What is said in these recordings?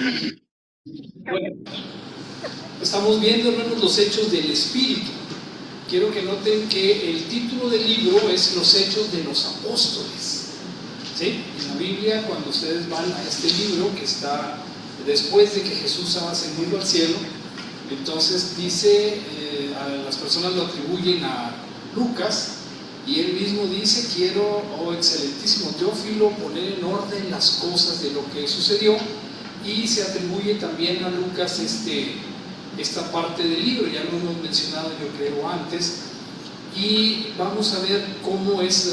Bueno, estamos viendo, hermanos, los hechos del Espíritu. Quiero que noten que el título del libro es Los Hechos de los Apóstoles. ¿Sí? En la Biblia, cuando ustedes van a este libro, que está después de que Jesús ha ascendido al cielo, entonces dice, a las personas lo atribuyen a Lucas, y él mismo dice: quiero, oh excelentísimo Teófilo, poner en orden las cosas de lo que sucedió. Y se atribuye también a Lucas esta parte del libro, ya lo hemos mencionado yo creo antes, y vamos a ver cómo es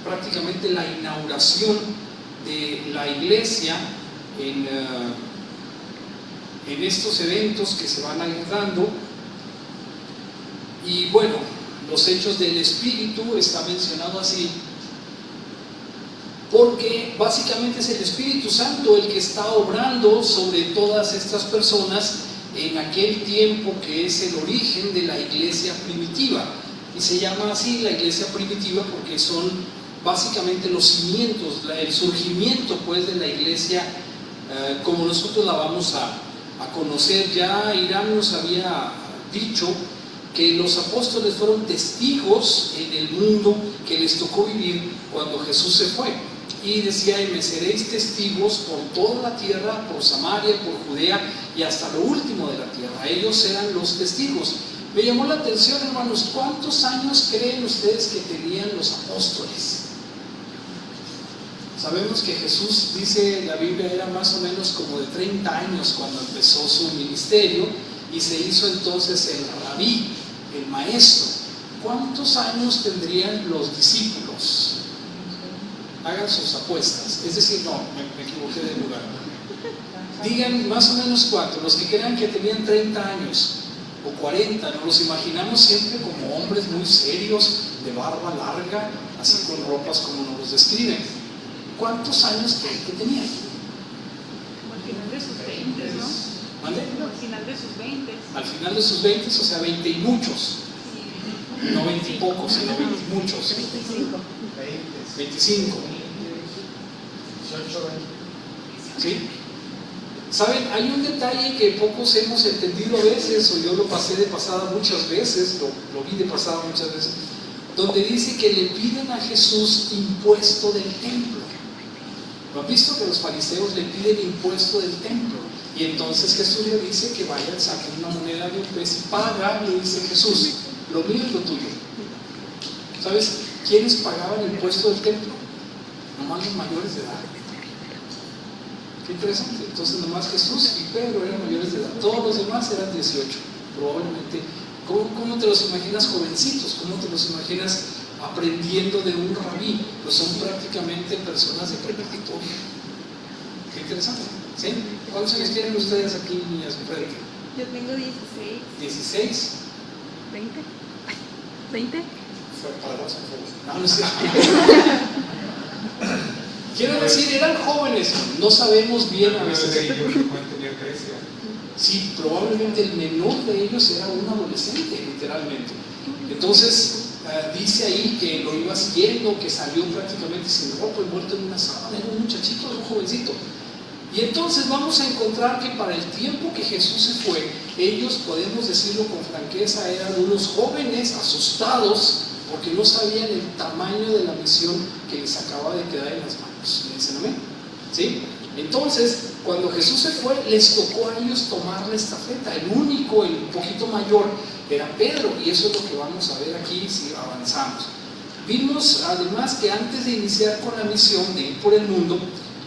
prácticamente la inauguración de la iglesia en estos eventos que se van a ir dando. Y bueno, los hechos del Espíritu está mencionado así porque básicamente es el Espíritu Santo el que está obrando sobre todas estas personas en aquel tiempo que es el origen de la iglesia primitiva. Y se llama así la iglesia primitiva porque son básicamente los cimientos, el surgimiento pues de la iglesia como nosotros la vamos a conocer. Ya Irán nos había dicho que los apóstoles fueron testigos en el mundo que les tocó vivir cuando Jesús se fue. Y decía: y me seréis testigos por toda la tierra, por Samaria, por Judea y hasta lo último de la tierra. Ellos eran los testigos. Me llamó la atención, hermanos, ¿cuántos años creen ustedes que tenían los apóstoles? Sabemos que Jesús, dice la Biblia, era más o menos como de 30 años cuando empezó su ministerio y se hizo entonces el rabí, el maestro. ¿Cuántos años tendrían los discípulos? Hagan sus apuestas. Es decir, no, me equivoqué de lugar. Digan más o menos cuánto. Los que crean que tenían 30 años o 40, nos los imaginamos siempre como hombres muy serios, de barba larga, así con ropas como nos los describen. ¿Cuántos años creen que tenían? Al final de sus 20, ¿no? ¿Mande? Al final de sus 20. Al final de sus 20, o sea, 20 y muchos. No 20 y pocos, sino 20 y muchos. 25. 25. ¿Sí? ¿Saben? Hay un detalle que pocos hemos entendido a veces, o yo lo pasé de pasada muchas veces, lo vi de pasada muchas veces, donde dice que le piden a Jesús impuesto del templo. ¿Lo han visto? Que los fariseos le piden impuesto del templo. Y entonces Jesús le dice que vayan, saquen una moneda de un pez y pagan. Le dice Jesús: lo mío es lo tuyo. ¿Sabes quiénes pagaban el impuesto del templo? Nomás los mayores de edad. Qué interesante. Entonces nomás Jesús y Pedro eran mayores de edad. Todos los demás eran 18. Probablemente. ¿Cómo te los imaginas jovencitos? ¿Cómo te los imaginas aprendiendo de un rabí? Pues son prácticamente personas de preparatoria. Qué interesante. ¿Sí? ¿Cuántos años tienen ustedes aquí, niñas? Yo tengo 16. ¿16? 20. 20. No, no sé. Quiero decir, eran jóvenes, no sabemos bien a veces. Sí, probablemente el menor de ellos era un adolescente, literalmente. Entonces, dice ahí que lo iba siguiendo, que salió prácticamente sin ropa, envuelto en una sábana, era un muchachito, era un jovencito. Y entonces vamos a encontrar que para el tiempo que Jesús se fue, ellos, podemos decirlo con franqueza, eran unos jóvenes asustados porque no sabían el tamaño de la misión que les acaba de quedar en las manos. ¿Me dicen amén? ¿Sí? Entonces, cuando Jesús se fue, les tocó a ellos tomar la estafeta. El único, el un poquito mayor, era Pedro, y eso es lo que vamos a ver aquí si avanzamos. Vimos además que antes de iniciar con la misión de ir por el mundo,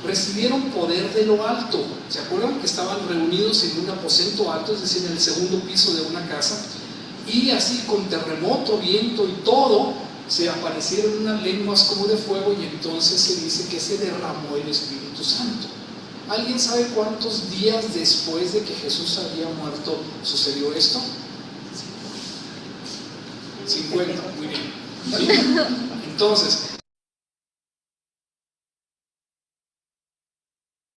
recibieron poder de lo alto. ¿Se acuerdan que estaban reunidos en un aposento alto, es decir, en el segundo piso de una casa? Y así, con terremoto, viento y todo, se aparecieron unas lenguas como de fuego, y entonces se dice que se derramó el Espíritu Santo. ¿Alguien sabe cuántos días después de que Jesús había muerto sucedió esto? 50, muy bien. ¿Sí? Entonces,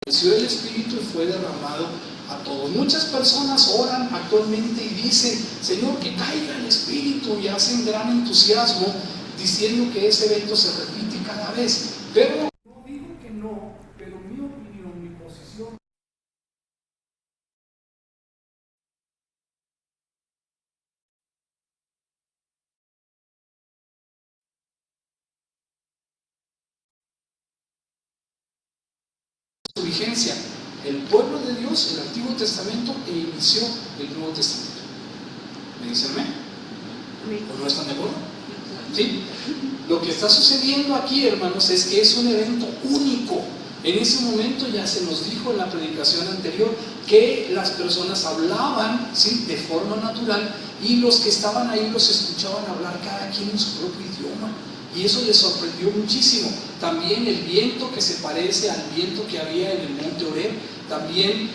apareció el Espíritu y fue derramado a todos. Muchas personas oran actualmente y dicen: Señor, que caiga el Espíritu, y hacen gran entusiasmo diciendo que ese evento se repite cada vez. Pero no digo que no, pero mi opinión, mi posición vigencia el pueblo de Dios, el Antiguo Testamento, e inició el Nuevo Testamento. ¿Me dicen amén? ¿O no están de acuerdo? ¿Sí? Lo que está sucediendo aquí, hermanos, es que es un evento único. En ese momento ya se nos dijo en la predicación anterior que las personas hablaban, ¿sí?, de forma natural, y los que estaban ahí los escuchaban hablar cada quien en su propio idioma, y eso les sorprendió muchísimo. También el viento que se parece al viento que había en el monte Horeb, también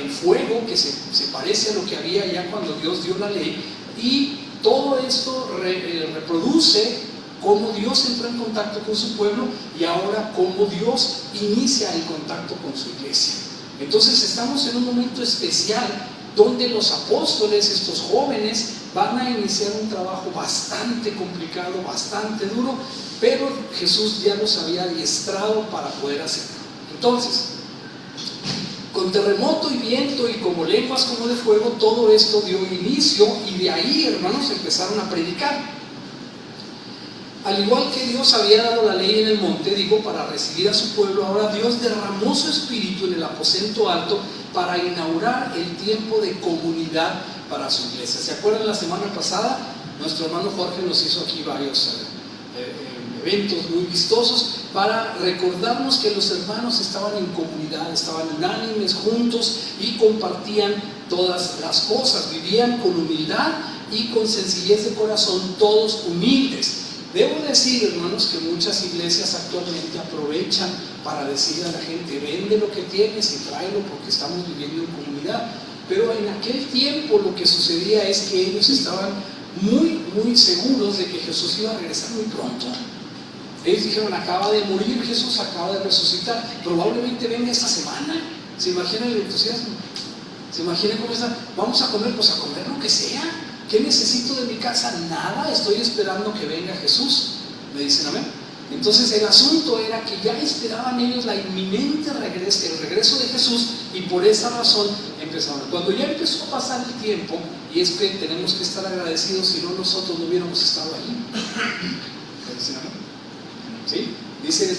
el fuego que se parece a lo que había ya cuando Dios dio la ley, y todo esto reproduce cómo Dios entró en contacto con su pueblo y ahora cómo Dios inicia el contacto con su iglesia. Entonces estamos en un momento especial donde los apóstoles, estos jóvenes, van a iniciar un trabajo bastante complicado, bastante duro, pero Jesús ya los había adiestrado para poder hacerlo. Entonces, con terremoto y viento y como lenguas como de fuego, todo esto dio inicio, y de ahí, hermanos, empezaron a predicar. Al igual que Dios había dado la ley en el monte, digo, para recibir a su pueblo, ahora Dios derramó su espíritu en el aposento alto para inaugurar el tiempo de comunidad para su iglesia. ¿Se acuerdan? La semana pasada nuestro hermano Jorge nos hizo aquí varios eventos muy vistosos para recordarnos que los hermanos estaban en comunidad, estaban unánimes, juntos, y compartían todas las cosas, vivían con humildad y con sencillez de corazón, todos humildes. Debo decir, hermanos, que muchas iglesias actualmente aprovechan para decirle a la gente: vende lo que tienes y tráelo porque estamos viviendo en comunidad. Pero en aquel tiempo lo que sucedía es que ellos estaban muy seguros de que Jesús iba a regresar muy pronto. Ellos dijeron: acaba de morir Jesús, acaba de resucitar, probablemente venga esta semana. ¿Se imaginan el entusiasmo? ¿Se imaginan cómo está? Vamos a comer, pues a comer lo que sea. ¿Qué necesito de mi casa? Nada, estoy esperando que venga Jesús. ¿Me dicen amén? Entonces el asunto era que ya esperaban ellos la inminente regreso, el regreso de Jesús, y por esa razón empezaron. Cuando ya empezó a pasar el tiempo, y es que tenemos que estar agradecidos, si no nosotros no hubiéramos estado allí. ¿Me dicen amén? ¿Sí? Dice,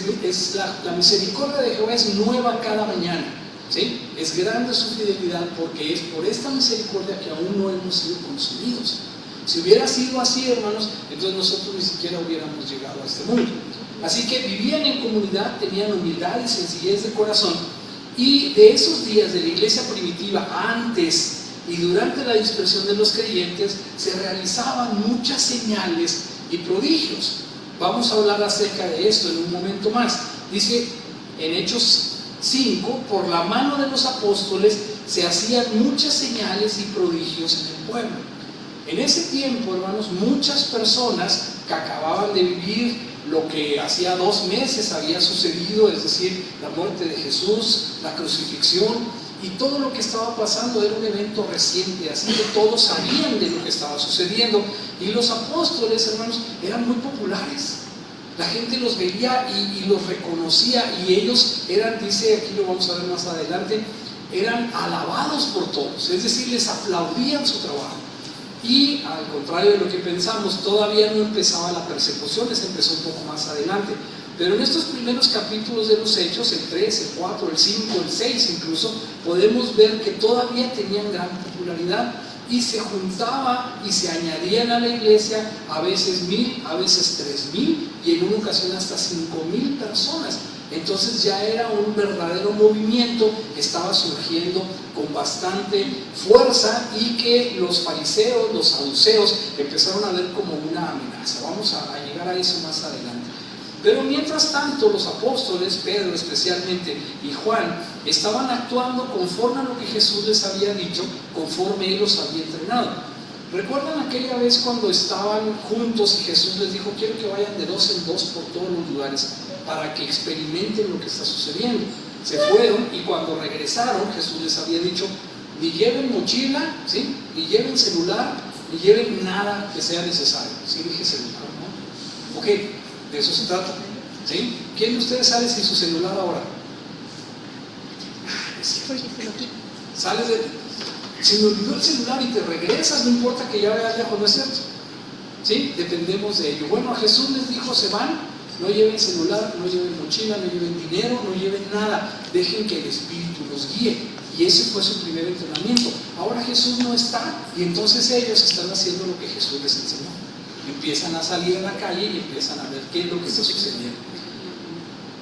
la misericordia de Jehová es nueva cada mañana. ¿Sí? Es grande su fidelidad, porque es por esta misericordia que aún no hemos sido consumidos. Si hubiera sido así, hermanos, entonces nosotros ni siquiera hubiéramos llegado a este mundo. Así que vivían en comunidad, tenían humildad y sencillez de corazón. Y de esos días de la iglesia primitiva, antes y durante la dispersión de los creyentes, se realizaban muchas señales y prodigios. Vamos a hablar acerca de esto en un momento más. Dice en Hechos 5, por la mano de los apóstoles se hacían muchas señales y prodigios en el pueblo. En ese tiempo, hermanos, muchas personas que acababan de vivir lo que hacía 2 meses había sucedido, es decir, la muerte de Jesús, la crucifixión, y todo lo que estaba pasando era un evento reciente, así que todos sabían de lo que estaba sucediendo, y los apóstoles, hermanos, eran muy populares. La gente los veía y los reconocía, y ellos eran, dice, aquí lo vamos a ver más adelante, eran alabados por todos, es decir, les aplaudían su trabajo. Y al contrario de lo que pensamos, todavía no empezaba la persecución, les empezó un poco más adelante. Pero en estos primeros capítulos de los Hechos, el 3, el 4, el 5, el 6 incluso, podemos ver que todavía tenían gran popularidad, y se juntaba y se añadían a la iglesia a veces 1,000, a veces 3,000, y en una ocasión hasta 5,000 personas. Entonces ya era un verdadero movimiento que estaba surgiendo con bastante fuerza, y que los fariseos, los saduceos, empezaron a ver como una amenaza. Vamos a llegar a eso más adelante. Pero mientras tanto, los apóstoles, Pedro especialmente y Juan, estaban actuando conforme a lo que Jesús les había dicho, conforme Él los había entrenado. ¿Recuerdan aquella vez cuando estaban juntos y Jesús les dijo: quiero que vayan de 2 en 2 por todos los lugares para que experimenten lo que está sucediendo? Se fueron, y cuando regresaron, Jesús les había dicho: ni lleven mochila, ¿sí?, ni lleven celular, ni lleven nada que sea necesario. Sí, dije celular, ¿no? Ok, de eso se trata, ¿sí? ¿Quién de ustedes sale sin su celular ahora? Porque se lo quita. Sales de... Se me olvidó el celular y te regresas, no importa que ya vayas lejos, ¿no es cierto? ¿Sí? Dependemos de ello. Bueno, a Jesús les dijo: se van, No lleven celular, no lleven mochila, no lleven dinero, no lleven nada. Dejen que el Espíritu los guíe. Y ese fue su primer entrenamiento. Ahora Jesús no está y entonces ellos están haciendo lo que Jesús les enseñó. Empiezan a salir a la calle y empiezan a ver qué es lo que está sucediendo.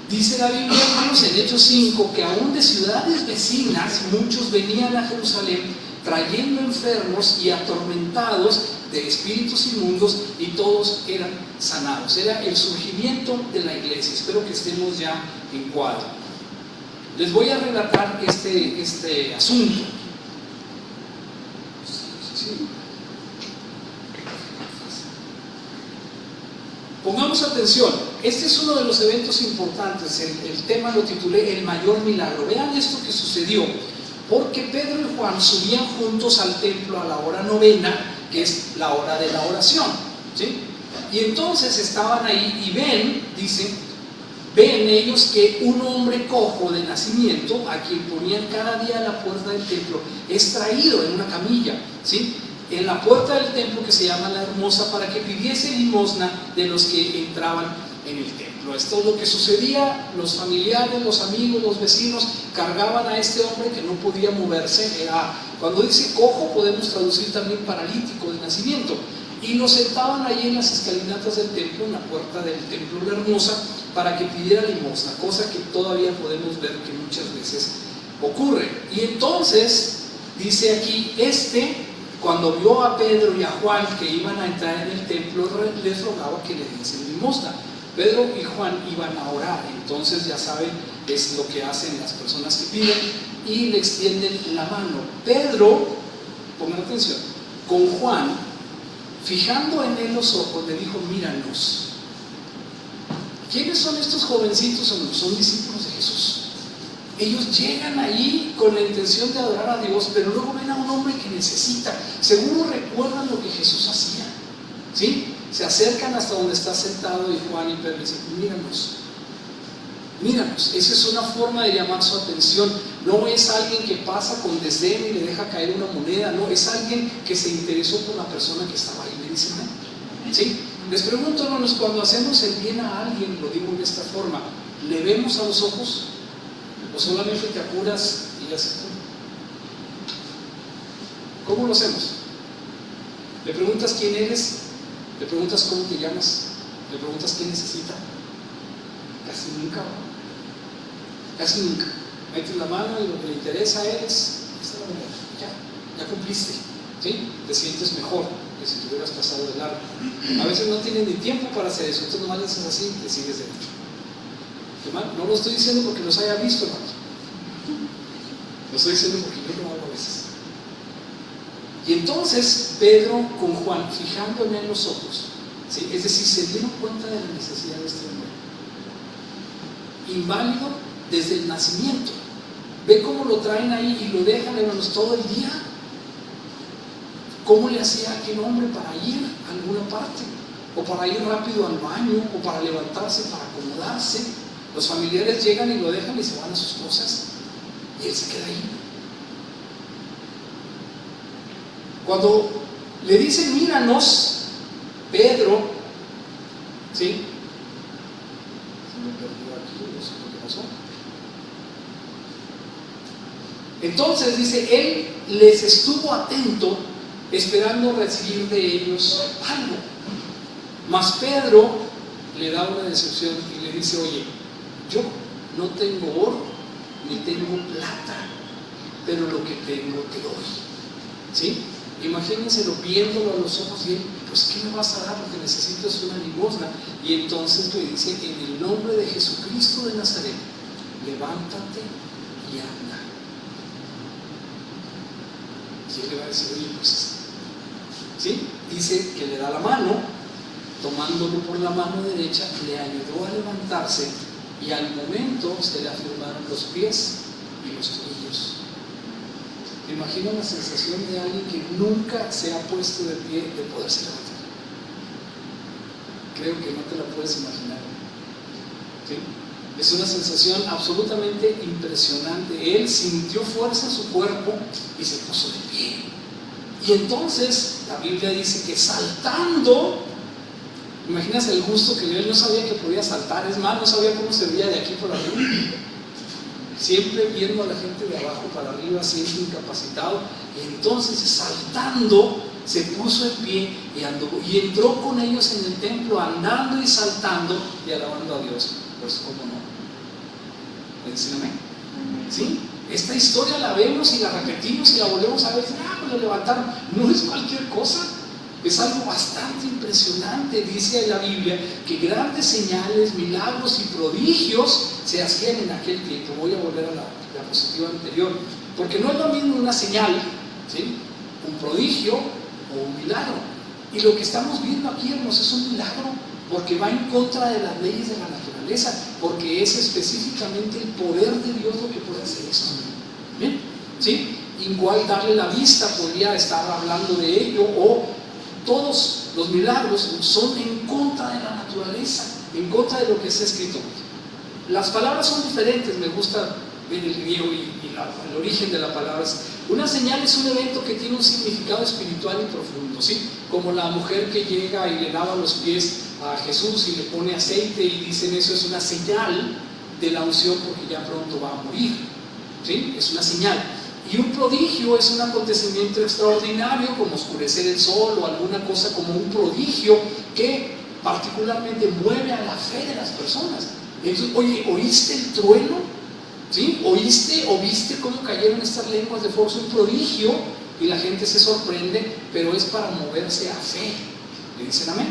Dice la Biblia, hermanos, en Hechos 5, que aún de ciudades vecinas muchos venían a Jerusalén trayendo enfermos y atormentados de espíritus inmundos, y todos eran sanados. Era el surgimiento de la iglesia. Espero que estemos ya en cuadro. Les voy a relatar este asunto. Sí. Pongamos atención, este es uno de los eventos importantes. El tema lo titulé El mayor milagro. Vean esto que sucedió, porque Pedro y Juan subían juntos al templo a la hora novena, que es la hora de la oración, ¿sí? Y entonces estaban ahí y ven ellos que un hombre cojo de nacimiento, a quien ponían cada día a la puerta del templo, es traído en una camilla, ¿sí?, en la puerta del templo, que se llama La Hermosa, para que pidiese limosna de los que entraban en el templo. Esto es lo que sucedía. Los familiares, los amigos, los vecinos cargaban a este hombre que no podía moverse. Cuando dice cojo, podemos traducir también paralítico de nacimiento, y lo sentaban ahí en las escalinatas del templo, en la puerta del templo La Hermosa, para que pidiera limosna, cosa que todavía podemos ver que muchas veces ocurre. Y entonces dice aquí, cuando vio a Pedro y a Juan que iban a entrar en el templo, les rogaba que le diesen limosna. Pedro y Juan iban a orar. Entonces, ya saben, es lo que hacen las personas que piden, y le extienden la mano. Pedro, pongan atención, con Juan, fijando en él los ojos, le dijo: míranos. ¿Quiénes son estos jovencitos? Son discípulos de Jesús. Ellos llegan ahí con la intención de adorar a Dios, pero luego ven a un hombre que necesita. Seguro recuerdan lo que Jesús hacía, ¿sí? Se acercan hasta donde está sentado, y Juan y Pedro dicen: míranos. Esa es una forma de llamar su atención. No es alguien que pasa con desdén y le deja caer una moneda. No, es alguien que se interesó por la persona que estaba ahí. ¿Me dicen? ¿Sí? Les pregunto, hermanos, cuando hacemos el bien a alguien, lo digo de esta forma, ¿le vemos a los ojos? ¿O solamente te apuras y haces tú? ¿Cómo lo hacemos? ¿Le preguntas quién eres? ¿Le preguntas cómo te llamas? ¿Le preguntas qué necesita? Casi nunca, ¿no? Casi nunca. Metes la mano y lo que le interesa es: esta es la verdad, ya cumpliste, ¿sí? Te sientes mejor que si te hubieras pasado de largo. A veces no tienes ni tiempo para hacer eso. Tú nomás le haces así y te sigues derecho. No lo estoy diciendo porque los haya visto, hermano. Lo estoy diciendo porque yo lo hago a veces. Y entonces Pedro con Juan, fijándome en los ojos, ¿sí? Es decir, se dieron cuenta de la necesidad de este hombre, inválido desde el nacimiento. Ve cómo lo traen ahí y lo dejan, hermanos, todo el día. ¿Cómo le hacía aquel hombre para ir a alguna parte? O para ir rápido al baño, o para levantarse, para acomodarse. Los familiares llegan y lo dejan y se van a sus cosas, y él se queda ahí. Cuando le dicen: míranos, Pedro, ¿sí? Se me perdió aquí, no sé lo que pasó. Entonces dice, él les estuvo atento, esperando recibir de ellos algo. Mas Pedro le da una decepción y le dice: oye, yo no tengo oro ni tengo plata, pero lo que tengo te doy, ¿sí? Imagínenselo viéndolo a los ojos, y él: pues ¿qué me vas a dar? Lo que necesito es una limosna. Y entonces le dice: en el nombre de Jesucristo de Nazaret, levántate y anda. Y él le va a decir: oye, pues, ¿sí? Dice que le da la mano, tomándolo por la mano derecha, le ayudó a levantarse, y al momento se le afirmaron los pies y los tobillos. Me imagino la sensación de alguien que nunca se ha puesto de pie, de poderse levantar. Creo que no te la puedes imaginar, ¿sí? Es una sensación absolutamente impresionante. Él sintió fuerza en su cuerpo y se puso de pie. Y entonces la Biblia dice que saltando Imaginas el gusto que él no sabía que podía saltar, es más, no sabía cómo se veía de aquí por arriba. Siempre viendo a la gente de abajo para arriba, siempre incapacitado, y entonces saltando se puso en pie y anduvo, y entró con ellos en el templo, andando y saltando y alabando a Dios. Pues cómo no. ¿Me dicen amén? ¿Sí? Esta historia la vemos y la repetimos y la volvemos a ver. Pues lo levantaron. No es cualquier cosa, es algo bastante impresionante. Dice la Biblia que grandes señales, milagros y prodigios se hacían en aquel tiempo. Voy a volver a la diapositiva anterior, porque no es lo mismo una señal, ¿sí?, un prodigio o un milagro. Y lo que estamos viendo aquí, hermanos, es un milagro, porque va en contra de las leyes de la naturaleza, porque es específicamente el poder de Dios lo que puede hacer esto. ¿Bien? ¿Sí? Igual darle la vista podría estar hablando de ello, o todos los milagros son en contra de la naturaleza, en contra de lo que está escrito. Las palabras son diferentes, me gusta ver el griego y el origen de la palabra. Una señal es un evento que tiene un significado espiritual y profundo, ¿sí? Como la mujer que llega y le lava los pies a Jesús y le pone aceite y dicen eso es una señal de la unción porque ya pronto va a morir, ¿sí? Es una señal. Y un prodigio es un acontecimiento extraordinario como oscurecer el sol o alguna cosa como un prodigio que particularmente mueve a la fe de las personas. Entonces, oye, ¿oíste el trueno? ¿Sí? ¿Oíste o viste cómo cayeron estas lenguas de fuego? Es un prodigio y la gente se sorprende, pero es para moverse a fe. ¿Le dicen amén?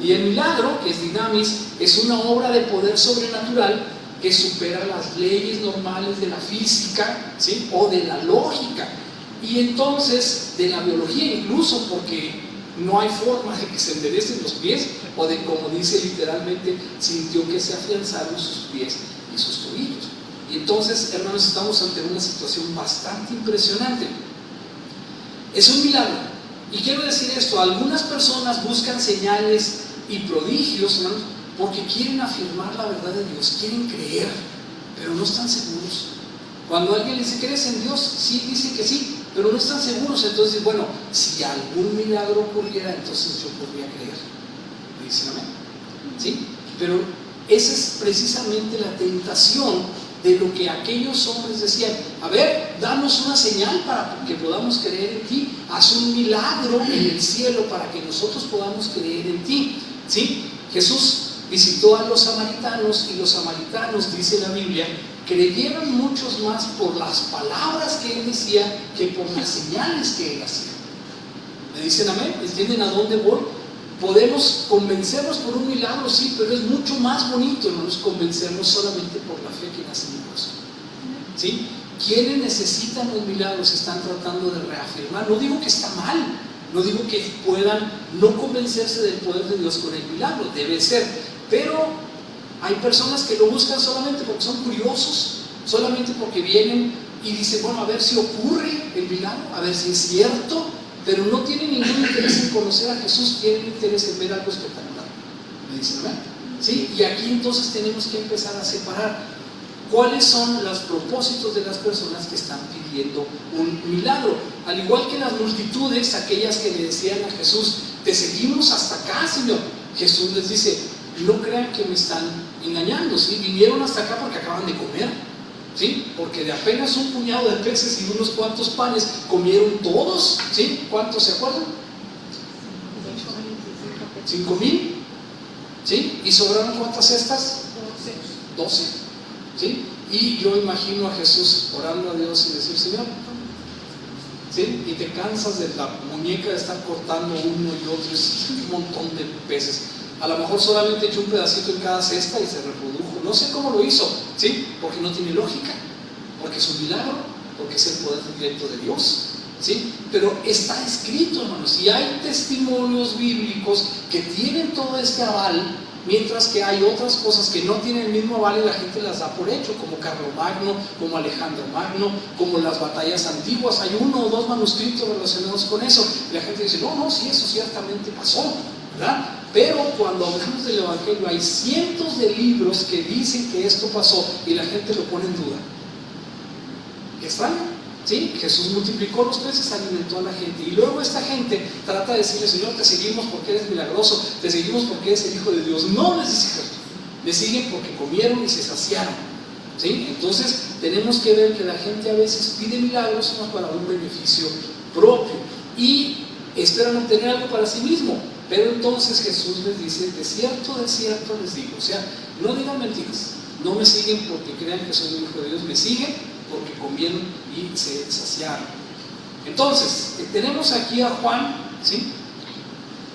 Y el milagro, que es dinamis, es una obra de poder sobrenatural que supera las leyes normales de la física, ¿sí?, o de la lógica, y entonces de la biología incluso, porque no hay forma de que se enderecen los pies, o de, como dice literalmente, sintió que se afianzaron sus pies y sus tobillos. Y entonces, hermanos, estamos ante una situación bastante impresionante. Es un milagro. Y quiero decir esto, algunas personas buscan señales y prodigios, hermanos, porque quieren afirmar la verdad de Dios, quieren creer, pero no están seguros. Cuando alguien le dice, ¿crees en Dios? Sí, dicen que sí, pero no están seguros. Entonces, bueno, si algún milagro ocurriera, entonces yo podría creer. ¿Me dicen amén? ¿Sí? Pero esa es precisamente la tentación de lo que aquellos hombres decían. A ver, danos una señal para que podamos creer en ti. Haz un milagro en el cielo para que nosotros podamos creer en ti. ¿Sí? Jesús visitó a los samaritanos y los samaritanos, dice la Biblia, creyeron muchos más por las palabras que él decía que por las señales que él hacía. ¿Me dicen amén? ¿Entienden a dónde voy? Podemos convencernos por un milagro, sí, pero es mucho más bonito, no nos convencernos solamente por la fe que nace en el corazón. ¿Sí? Quienes necesitan los milagros están tratando de reafirmar. No digo que está mal, no digo que puedan no convencerse del poder de Dios con el milagro, debe ser, pero hay personas que lo buscan solamente porque son curiosos, solamente porque vienen y dicen, bueno, a ver si ocurre el milagro, a ver si es cierto, pero no tienen ningún interés en conocer a Jesús, tienen interés en ver algo espectacular. ¿Me dicen amén? ¿Sí? Y aquí entonces tenemos que empezar a separar cuáles son los propósitos de las personas que están pidiendo un milagro. Al igual que las multitudes, aquellas que le decían a Jesús, te seguimos hasta acá, Señor. Jesús les dice, no crean que me están engañando, ¿sí? Vinieron hasta acá porque acaban de comer, ¿sí? Porque de apenas un puñado de peces y unos cuantos panes comieron todos, ¿sí? ¿Cuántos se acuerdan? 5,000, ¿sí? ¿Y sobraron cuántas cestas? 12, ¿sí? Y yo imagino a Jesús orando a Dios y decir, Señor, ¿sí? Y te cansas de la muñeca de estar cortando uno y otro, es un montón de peces. A lo mejor solamente echó un pedacito en cada cesta y se reprodujo. No sé cómo lo hizo, ¿sí? Porque no tiene lógica, porque es un milagro, porque es el poder directo de Dios, ¿sí? Pero está escrito, hermanos, y hay testimonios bíblicos que tienen todo este aval, mientras que hay otras cosas que no tienen el mismo aval y la gente las da por hecho, como Carlomagno, como Alejandro Magno, como las batallas antiguas. Hay 1 o 2 manuscritos relacionados con eso, y la gente dice, no, sí, eso ciertamente pasó, ¿verdad? Pero cuando hablamos del Evangelio hay cientos de libros que dicen que esto pasó y la gente lo pone en duda. ¿Qué extraño? ¿Sí? Jesús multiplicó los peces, alimentó a la gente. Y luego esta gente trata de decirle: Señor, te seguimos porque eres milagroso, te seguimos porque eres el Hijo de Dios. No, les dice Jesús, me siguen porque comieron y se saciaron. ¿Sí? Entonces tenemos que ver que la gente a veces pide milagros no para un beneficio propio y esperan obtener algo para sí mismo. Pero entonces Jesús les dice: de cierto les digo. O sea, no digan mentiras. No me siguen porque crean que soy el Hijo de Dios, me siguen porque comieron y se saciaron. Entonces, tenemos aquí a Juan, ¿sí?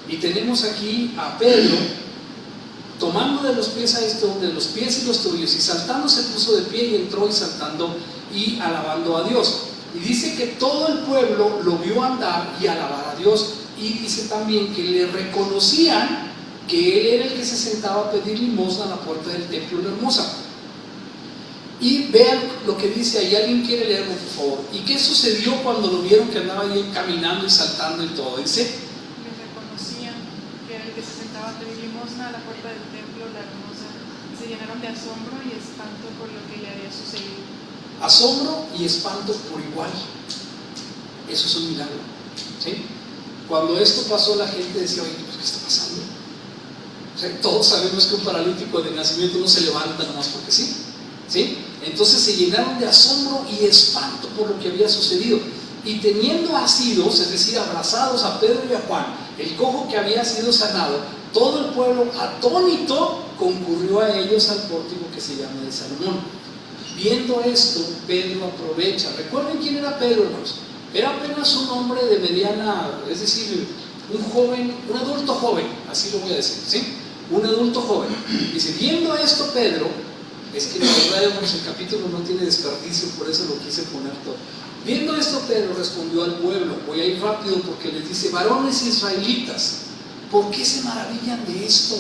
Y tenemos aquí a Pedro, tomando de los pies a esto, de los pies y los tobillos, y saltando se puso de pie y entró y saltando y alabando a Dios. Y dice que todo el pueblo lo vio andar y alabar a Dios, y dice también que le reconocían que él era el que se sentaba a pedir limosna a la puerta del templo de la Hermosa. Y vean lo que dice ahí, alguien quiere leerlo por favor. ¿Y qué sucedió cuando lo vieron que andaba ahí caminando y saltando y todo? Dice: le reconocían que era el que se sentaba a pedir limosna a la puerta del templo, la Hermosa. Se llenaron de asombro y espanto por lo que le había sucedido. Asombro y espanto por igual. Eso es un milagro, ¿sí? Cuando esto pasó, la gente decía: oye, ¿qué está pasando? O sea, todos sabemos que un paralítico de nacimiento no se levanta nomás porque sí, ¿sí? Entonces se llenaron de asombro y espanto por lo que había sucedido. Y teniendo asidos, es decir, abrazados a Pedro y a Juan, el cojo que había sido sanado, todo el pueblo atónito concurrió a ellos al pórtico que se llama de Salomón. Viendo esto, Pedro aprovecha. Recuerden quién era Pedro, hermanos. Era apenas un hombre de mediana, es decir, un joven, un adulto joven, así lo voy a decir, ¿sí? Un adulto joven. Dice: viendo esto Pedro, es que la verdad, hermanos, el capítulo no tiene desperdicio, por eso lo quise poner todo. Viendo esto Pedro respondió al pueblo. Voy a ir rápido porque les dice: varones israelitas, ¿por qué se maravillan de esto?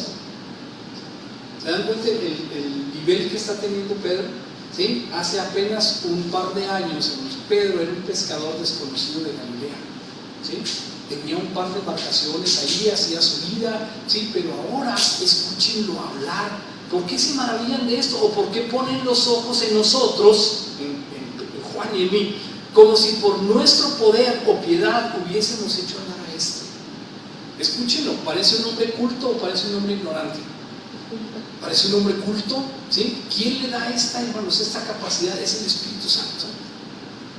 ¿Se dan cuenta el nivel que está teniendo Pedro? ¿Sí? Hace apenas un par de años, Pedro era un pescador desconocido de Galilea, ¿sí? Tenía un par de embarcaciones ahí, hacía su vida, ¿sí? Pero ahora escúchenlo hablar. ¿Por qué se maravillan de esto? ¿O por qué ponen los ojos en nosotros, en Juan y en mí, como si por nuestro poder o piedad hubiésemos hecho andar a este? Escúchenlo. ¿Parece un hombre culto o parece un hombre ignorante? Parece un hombre culto, ¿sí? ¿Quién le da hermanos, esta capacidad? Es el Espíritu Santo.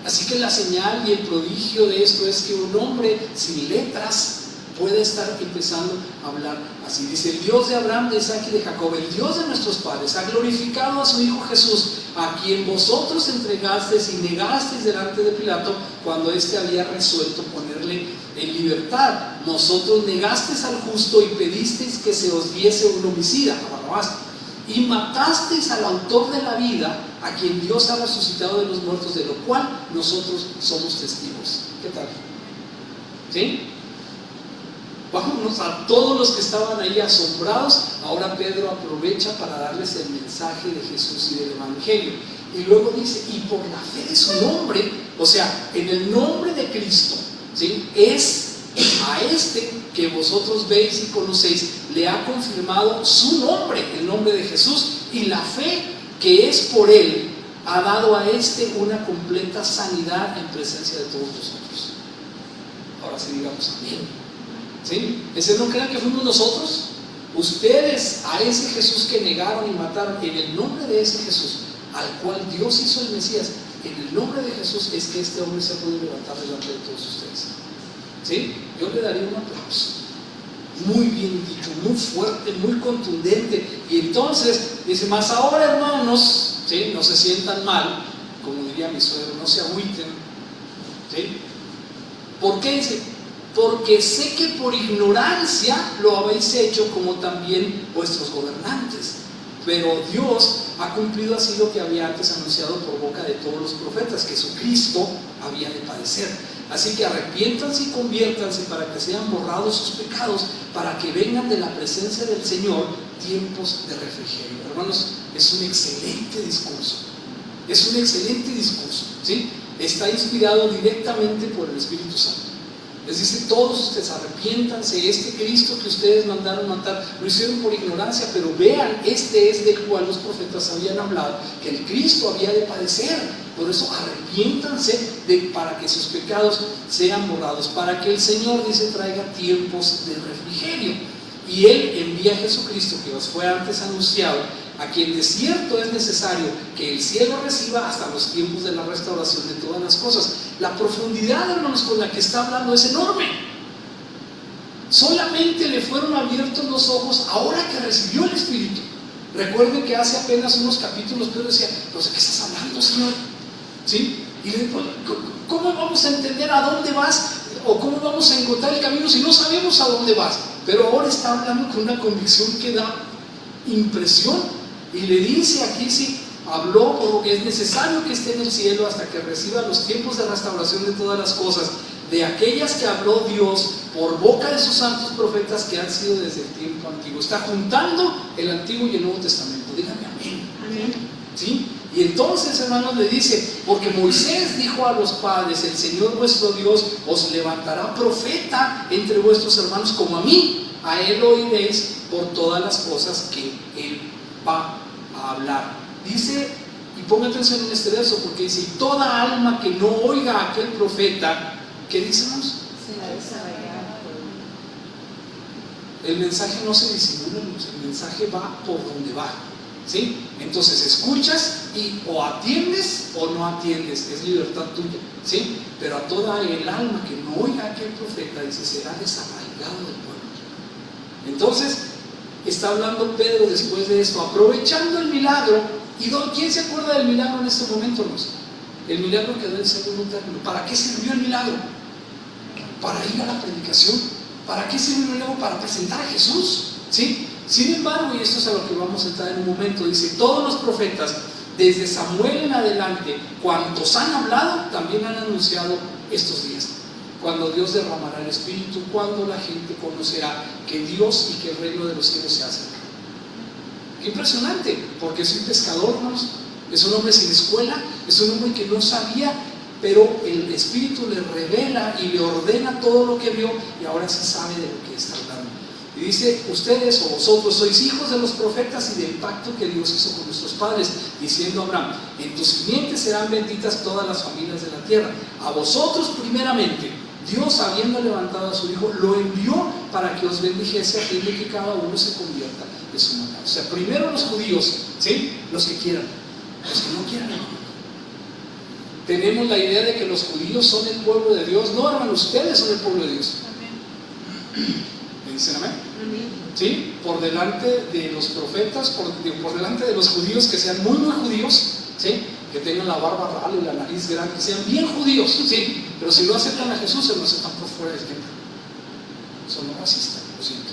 Así que la señal y el prodigio de esto es que un hombre sin letras puede estar empezando a hablar así. Dice: el Dios de Abraham, de Isaac y de Jacob, el Dios de nuestros padres, ha glorificado a su Hijo Jesús, a quien vosotros entregasteis y negasteis delante de Pilato cuando éste había resuelto ponerle en libertad. Vosotros negasteis al justo y pedisteis que se os diese un homicida, a Barrabás, y matasteis al autor de la vida, a quien Dios ha resucitado de los muertos, de lo cual nosotros somos testigos. ¿Qué tal? ¿Sí? Vámonos a todos los que estaban ahí asombrados. Ahora Pedro aprovecha para darles el mensaje de Jesús y del Evangelio. Y luego dice: y por la fe de su nombre, o sea, en el nombre de Cristo, ¿sí? Es a este que vosotros veis y conocéis, le ha confirmado su nombre, el nombre de Jesús, y la fe que es por él ha dado a este una completa sanidad en presencia de todos nosotros. Ahora sí digamos amén. ¿Sí? ¿Ese no crean que fuimos nosotros? Ustedes a ese Jesús que negaron y mataron, en el nombre de ese Jesús, al cual Dios hizo el Mesías, en el nombre de Jesús es que este hombre se ha podido levantar delante de todos ustedes. ¿Sí? Yo le daría un aplauso. Muy bien dicho, muy fuerte, muy contundente. Y entonces dice: mas ahora, hermanos, ¿sí? No se sientan mal, como diría mi suegro, no se agüiten, ¿sí? ¿Por qué? Dice: porque sé que por ignorancia lo habéis hecho, como también vuestros gobernantes. Pero Dios ha cumplido así lo que había antes anunciado por boca de todos los profetas, que Jesucristo había de padecer. Así que arrepiéntanse y conviértanse para que sean borrados sus pecados, para que vengan de la presencia del Señor tiempos de refrigerio. Hermanos, es un excelente discurso. Es un excelente discurso, ¿sí? Está inspirado directamente por el Espíritu Santo. Les dice: todos ustedes arrepiéntanse, este Cristo que ustedes mandaron matar, lo hicieron por ignorancia, pero vean, este es del cual los profetas habían hablado, que el Cristo había de padecer. Por eso arrepiéntanse para que sus pecados sean borrados, para que el Señor, dice, traiga tiempos de refrigerio. Y Él envía a Jesucristo, que os fue antes anunciado, a quien de cierto es necesario que el cielo reciba hasta los tiempos de la restauración de todas las cosas. La profundidad, hermanos, con la que está hablando es enorme. Solamente le fueron abiertos los ojos ahora que recibió el Espíritu. Recuerden que hace apenas unos capítulos Pedro decía: ¿pero de qué estás hablando, Señor? ¿Sí? Y le dijo: ¿cómo vamos a entender a dónde vas? ¿O cómo vamos a encontrar el camino si no sabemos a dónde vas? Pero ahora está hablando con una convicción que da impresión. Y le dice aquí: sí, habló porque es necesario que esté en el cielo hasta que reciba los tiempos de restauración de todas las cosas, de aquellas que habló Dios por boca de sus santos profetas que han sido desde el tiempo antiguo. Está juntando el Antiguo y el Nuevo Testamento. Dígame amén. Amén. ¿Sí? Y entonces, hermanos, le dice: porque Moisés dijo a los padres: el Señor vuestro Dios os levantará profeta entre vuestros hermanos como a mí. A él oiréis por todas las cosas que él va a hablar. Dice, y ponga atención en este verso, porque dice: y toda alma que no oiga a aquel profeta, ¿qué decimos? Será desarraigada. El mensaje no se disimula, el mensaje va por donde va. ¿Sí? Entonces escuchas y o atiendes o no atiendes, es libertad tuya, ¿sí? Pero a toda el alma que no oiga a aquel profeta, dice, será desarraigado del pueblo. Entonces está hablando Pedro después de esto, aprovechando el milagro. ¿Y quién se acuerda del milagro en este momento, hermanos? El milagro quedó en segundo término. ¿Para qué sirvió el milagro? Para ir a la predicación. ¿Para qué sirvió el milagro? Para presentar a Jesús, ¿sí? Sin embargo, y esto es a lo que vamos a entrar en un momento, dice: todos los profetas, desde Samuel en adelante, cuantos han hablado, también han anunciado estos días. Cuando Dios derramará el Espíritu, cuando la gente conocerá que Dios y que el reino de los cielos se hace. Qué impresionante, porque es un pescador, hermanos, es un hombre sin escuela, es un hombre que no sabía, pero el Espíritu le revela y le ordena todo lo que vio, y ahora sí sabe de lo que está hablando. Y dice: ustedes o vosotros sois hijos de los profetas y del pacto que Dios hizo con nuestros padres, diciendo a Abraham: en tu simiente serán benditas todas las familias de la tierra. A vosotros primeramente Dios, habiendo levantado a su Hijo, lo envió para que os bendijese, a fin de que cada uno se convierta en su manera. O sea, primero los judíos, ¿sí? Los que quieran, los que no quieran. Tenemos la idea de que los judíos son el pueblo de Dios. No, hermanos, ustedes son el pueblo de Dios. Amén. ¿Me dicen amén? Amén. ¿Sí? Por delante de los profetas, por delante de los judíos, que sean muy, muy judíos, ¿sí? Que tengan la barba rala y la nariz grande, que sean bien judíos, ¿sí? Pero si no aceptan a Jesús, se lo aceptan por fuera del templo. Son racistas, lo siento.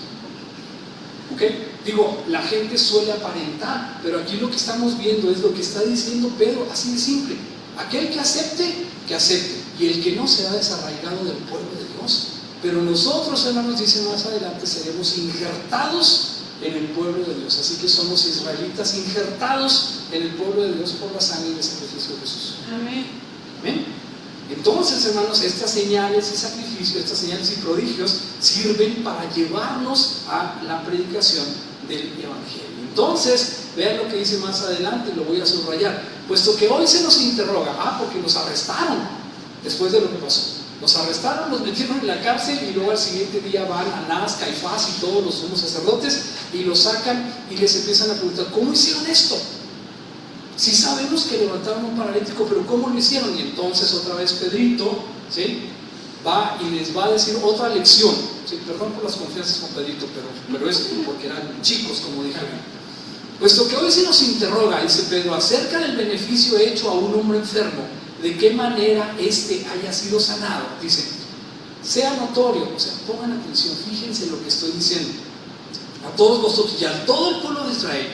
¿Ok? Digo, la gente suele aparentar, pero aquí lo que estamos viendo es lo que está diciendo Pedro, así de simple. Aquel que acepte, y el que no será desarraigado del pueblo de Dios. Pero nosotros, hermanos, dice más adelante, seremos injertados en el pueblo de Dios. Así que somos israelitas injertados en el pueblo de Dios por la sangre y el sacrificio de Jesús. Amén. ¿Amén? Entonces, hermanos, estas señales y sacrificios, estas señales y prodigios sirven para llevarnos a la predicación del Evangelio. Entonces, vean lo que dice más adelante, lo voy a subrayar. Puesto que hoy se nos interroga, porque nos arrestaron después de lo que pasó. Los arrestaron, los metieron en la cárcel y luego al siguiente día van Anás, Caifás y todos los sumos sacerdotes y los sacan y les empiezan a preguntar: ¿cómo hicieron esto? Si sabemos que levantaron un paralítico, pero ¿cómo lo hicieron? Y entonces otra vez Pedrito, ¿sí?, va y les va a decir otra lección. ¿Sí? Perdón por las confianzas con Pedrito, pero es porque eran chicos, como dijeron. Puesto que hoy se nos interroga, dice Pedro, acerca del beneficio hecho a un hombre enfermo, de qué manera éste haya sido sanado. Dice: sea notorio, o sea, pongan atención, fíjense lo que estoy diciendo, a todos vosotros y a todo el pueblo de Israel,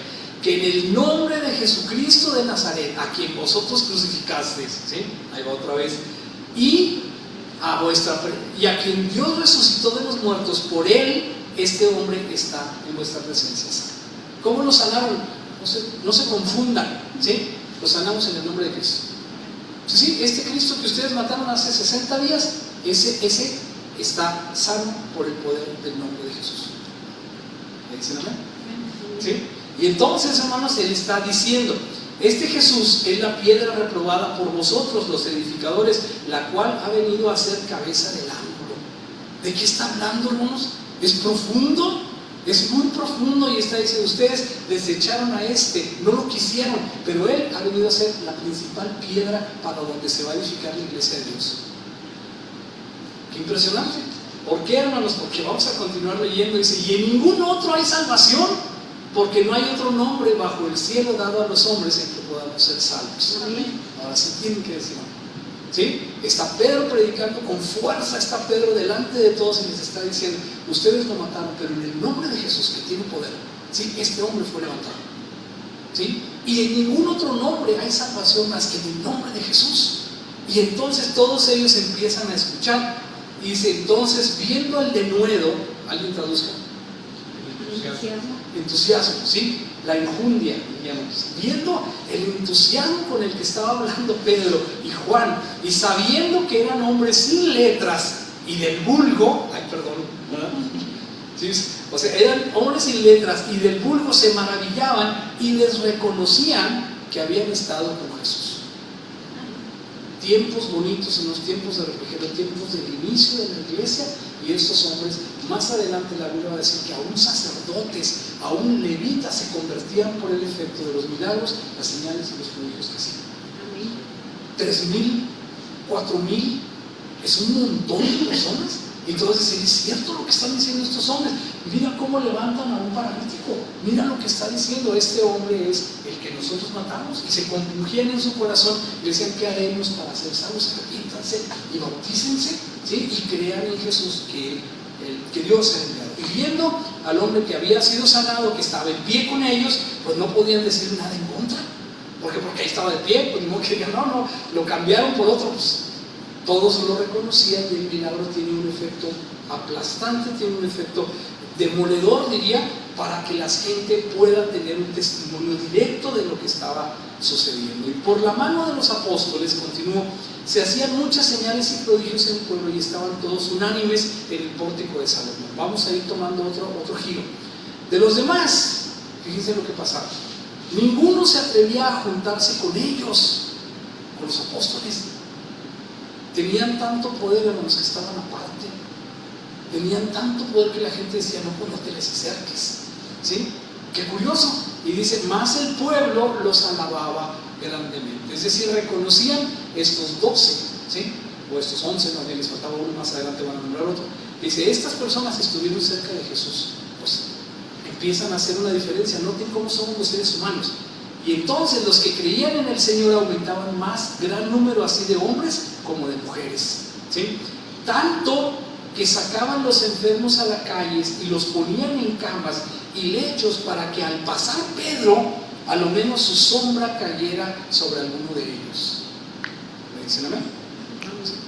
que en el nombre de Jesucristo de Nazaret, a quien vosotros crucificasteis, ¿sí?, ahí va otra vez, y a quien Dios resucitó de los muertos, por él este hombre está en vuestra presencia. ¿Cómo lo sanaron? No se confundan, ¿sí? Lo sanamos en el nombre de Cristo. Sí, este Cristo que ustedes mataron hace 60 días, ese está sano por el poder del nombre de Jesús. ¿Me dicen amén? ¿Sí? Y entonces, hermanos, Él está diciendo, este Jesús es la piedra reprobada por vosotros los edificadores, la cual ha venido a ser cabeza del ángulo. ¿De qué está hablando, hermanos? Es profundo, es muy profundo, y está diciendo, ustedes desecharon a este, no lo quisieron, pero Él ha venido a ser la principal piedra para donde se va a edificar la iglesia de Dios. Qué impresionante. ¿Por qué, hermanos? Porque vamos a continuar leyendo. Dice, y en ningún otro hay salvación, porque no hay otro nombre bajo el cielo dado a los hombres en que podamos ser salvos. Ahora sí tienen que decir, ¿sí? Está Pedro predicando con fuerza, está Pedro delante de todos y les está diciendo, ustedes lo mataron, pero en el nombre de Jesús, que tiene poder, ¿sí? Este hombre fue levantado, ¿sí? Y en ningún otro nombre hay salvación más que en el nombre de Jesús. Y entonces todos ellos empiezan a escuchar. Y dice, entonces, viendo el denuedo, ¿alguien traduzca? Entusiasmo, ¿sí? La injundia, digamos. Viendo el entusiasmo con el que estaba hablando Pedro y Juan, y sabiendo que eran hombres sin letras y del vulgo, ¿sí? O sea, eran hombres sin letras y del vulgo, se maravillaban y les reconocían que habían estado con Jesús. Tiempos bonitos en los tiempos de refrigerio, tiempos del inicio de la iglesia, y estos hombres, más adelante la Biblia va a decir que aún sacerdotes, aún levitas se convertían por el efecto de los milagros, las señales y los prodigios que hacían. 3,000, 4,000, es un montón de personas. Y entonces es cierto lo que están diciendo estos hombres. Mira cómo levantan a un paralítico, mira lo que está diciendo, este hombre es el que nosotros matamos. Y se compungían en su corazón y decían, ¿qué haremos para ser salvos? Arrepiéntanse y bautícense, ¿sí? Y crean en Jesús que Dios ha enviado. Y viendo al hombre que había sido sanado, que estaba en pie con ellos, pues no podían decir nada en contra, porque ahí estaba de pie, pues no querían, no, lo cambiaron por otro, pues todos lo reconocían. Y el milagro tiene un efecto aplastante, tiene un efecto demoledor, diría, para que la gente pueda tener un testimonio directo de lo que estaba sucediendo. Y por la mano de los apóstoles, continuó, se hacían muchas señales y prodigios en el pueblo, y estaban todos unánimes en el pórtico de Salomón. Vamos a ir tomando otro giro. De los demás, fíjense lo que pasaba. Ninguno se atrevía a juntarse con ellos, con los apóstoles. Tenían tanto poder, hermanos, que estaban aparte. Tenían tanto poder que la gente decía, no, pues no te les acerques, ¿sí? Qué curioso. Y dice, más el pueblo los alababa grandemente. Es decir, reconocían estos 12, ¿sí? O estos 11, no, les faltaba uno, más adelante van a nombrar otro. Dice, estas personas estuvieron cerca de Jesús, pues empiezan a hacer una diferencia. Noten cómo somos los seres humanos. Y entonces los que creían en el Señor aumentaban más, gran número así de hombres como de mujeres, ¿sí? Tanto que sacaban los enfermos a las calles y los ponían en camas y lechos, para que al pasar Pedro, a lo menos su sombra cayera sobre alguno de ellos. ¿Me dicen amén?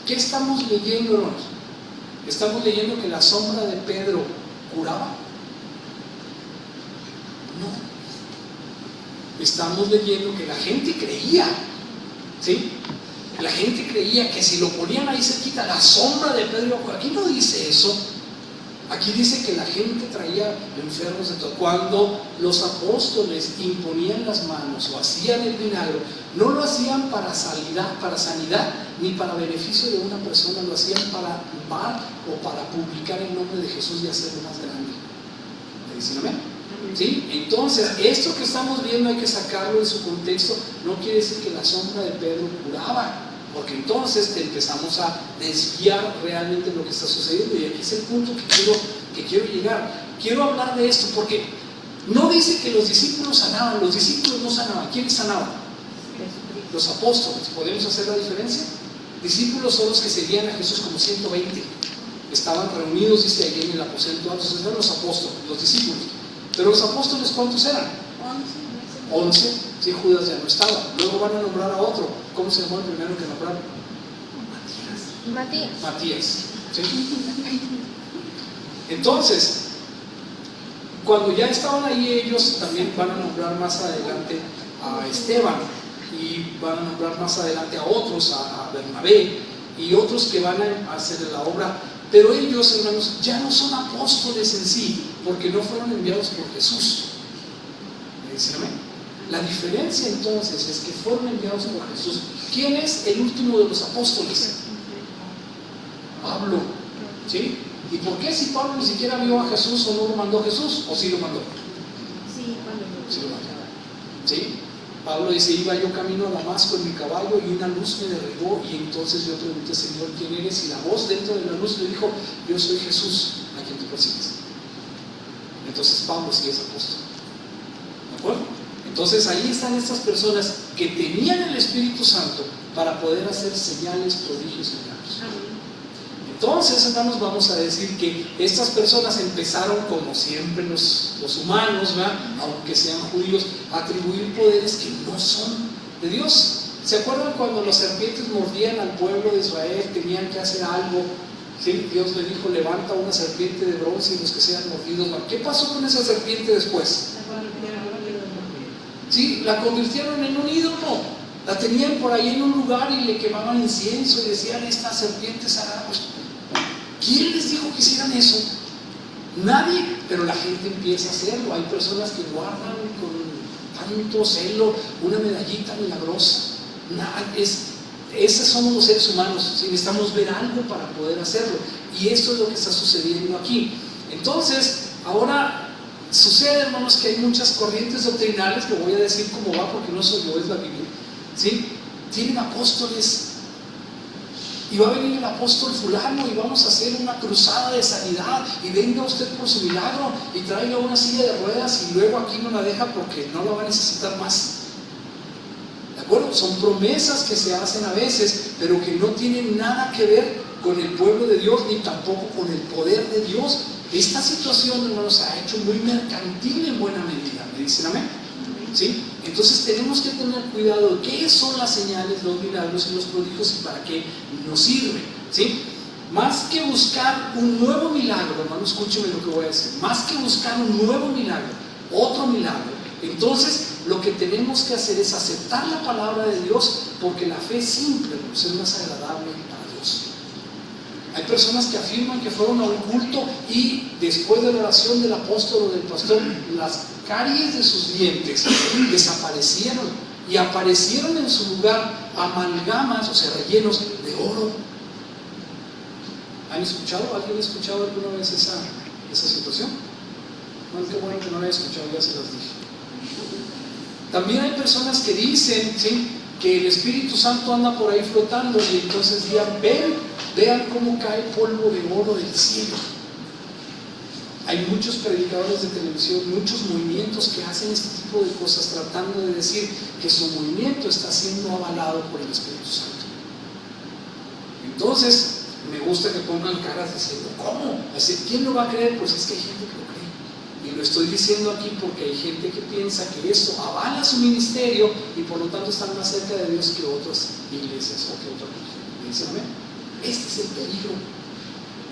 ¿Qué estamos leyendo, hermanos? ¿Estamos leyendo que la sombra de Pedro curaba? No. Estamos leyendo que la gente creía, ¿sí? La gente creía que si lo ponían ahí cerquita, la sombra de Pedro. Aquí no dice eso. Aquí dice que la gente traía enfermos de todo. Cuando los apóstoles imponían las manos o hacían el milagro, no lo hacían para sanidad, ni para beneficio de una persona, lo hacían para amar o para publicar el nombre de Jesús y hacerlo más grande. ¿Me dicen amén? ¿Sí? Entonces, esto que estamos viendo hay que sacarlo en su contexto. No quiere decir que la sombra de Pedro curaba, porque entonces empezamos a desviar realmente lo que está sucediendo. Y aquí es el punto que quiero llegar. Quiero hablar de esto porque no dice que los discípulos sanaban. Los discípulos no sanaban. ¿Quiénes sanaban? Los apóstoles. ¿Podemos hacer la diferencia? Discípulos son los que seguían a Jesús, como 120. Estaban reunidos, dice allí en el aposento alto. Esos eran los apóstoles, los discípulos. Pero los apóstoles, ¿cuántos eran? 11. Sí, Judas ya no estaba. Luego van a nombrar a otro. ¿Cómo se llamó el primero que nombraron? Matías. ¿Sí? Entonces, cuando ya estaban ahí ellos, también van a nombrar más adelante a Esteban, y van a nombrar más adelante a otros, a Bernabé, y otros que van a hacer la obra Pero ellos, hermanos, ya no son apóstoles en sí, porque no fueron enviados por Jesús. ¿Me dicen amén? La diferencia entonces es que fueron enviados por Jesús. ¿Quién es el último de los apóstoles? Pablo. ¿Sí? ¿Y por qué si Pablo ni siquiera vio a Jesús o no lo mandó Jesús? ¿O sí lo mandó? Sí, cuando Sí lo mandó. ¿Sí? Pablo dice, iba yo camino a Damasco en mi caballo y una luz me derribó y entonces yo pregunté, Señor, ¿quién eres? Y la voz dentro de la luz le dijo, yo soy Jesús, a quien tú persigues. Entonces Pablo sí es apóstol. ¿De acuerdo? Entonces ahí están estas personas que tenían el Espíritu Santo para poder hacer señales, prodigios y milagros. Entonces, hermanos, vamos a decir que estas personas empezaron, como siempre los humanos, ¿verdad?, aunque sean judíos, a atribuir poderes que no son de Dios. ¿Se acuerdan cuando las serpientes mordían al pueblo de Israel? Tenían que hacer algo. ¿Sí? Dios le dijo, levanta una serpiente de bronce y los que sean mordidos. ¿Qué pasó con esa serpiente después? ¿Sí? La convirtieron en un ídolo. La tenían por ahí en un lugar y le quemaban incienso y decían, esta serpiente sagrada. Pues, ¿quién les dijo que hicieran eso? Nadie, pero la gente empieza a hacerlo. Hay personas que guardan con tanto celo una medallita milagrosa. Esos somos los seres humanos. ¿Sí? Necesitamos ver algo para poder hacerlo. Y esto es lo que está sucediendo aquí. Entonces, ahora sucede, hermanos, que hay muchas corrientes doctrinales, lo voy a decir cómo va porque no soy yo, es la Biblia. ¿Sí? Tienen apóstoles. Y va a venir el apóstol fulano y vamos a hacer una cruzada de sanidad y venga usted por su milagro y traiga una silla de ruedas y luego aquí no la deja porque no la va a necesitar más. ¿De acuerdo? Son promesas que se hacen a veces, pero que no tienen nada que ver con el pueblo de Dios ni tampoco con el poder de Dios. Esta situación, hermanos, se ha hecho muy mercantil en buena medida. ¿Me dicen amén? ¿Sí? Entonces tenemos que tener cuidado de qué son las señales, los milagros y los prodigios y para qué nos sirven. ¿Sí? Más que buscar un nuevo milagro, hermano, escúcheme lo que voy a decir, más que buscar un nuevo milagro, otro milagro, entonces lo que tenemos que hacer es aceptar la palabra de Dios, porque la fe simple es más agradable para Dios. Hay personas que afirman que fueron a un culto y después de la oración del apóstol o del pastor, las caries de sus dientes desaparecieron y aparecieron en su lugar amalgamas, o sea, rellenos de oro. ¿Han escuchado? ¿Alguien ha escuchado alguna vez esa situación? No, qué bueno que no la haya escuchado, ya se las dije. También hay personas que dicen, ¿sí?, que el Espíritu Santo anda por ahí flotando y entonces vean cómo cae polvo de oro del cielo. Hay muchos predicadores de televisión, muchos movimientos que hacen este tipo de cosas tratando de decir que su movimiento está siendo avalado por el Espíritu Santo. Entonces, me gusta que pongan caras diciendo, ¿cómo? Así, ¿quién lo va a creer? Pues es que hay gente que lo cree. Y lo estoy diciendo aquí porque hay gente que piensa que esto avala su ministerio y por lo tanto están más cerca de Dios que otras iglesias o que otras religiones. ¿Me dicen amén? Este es el peligro.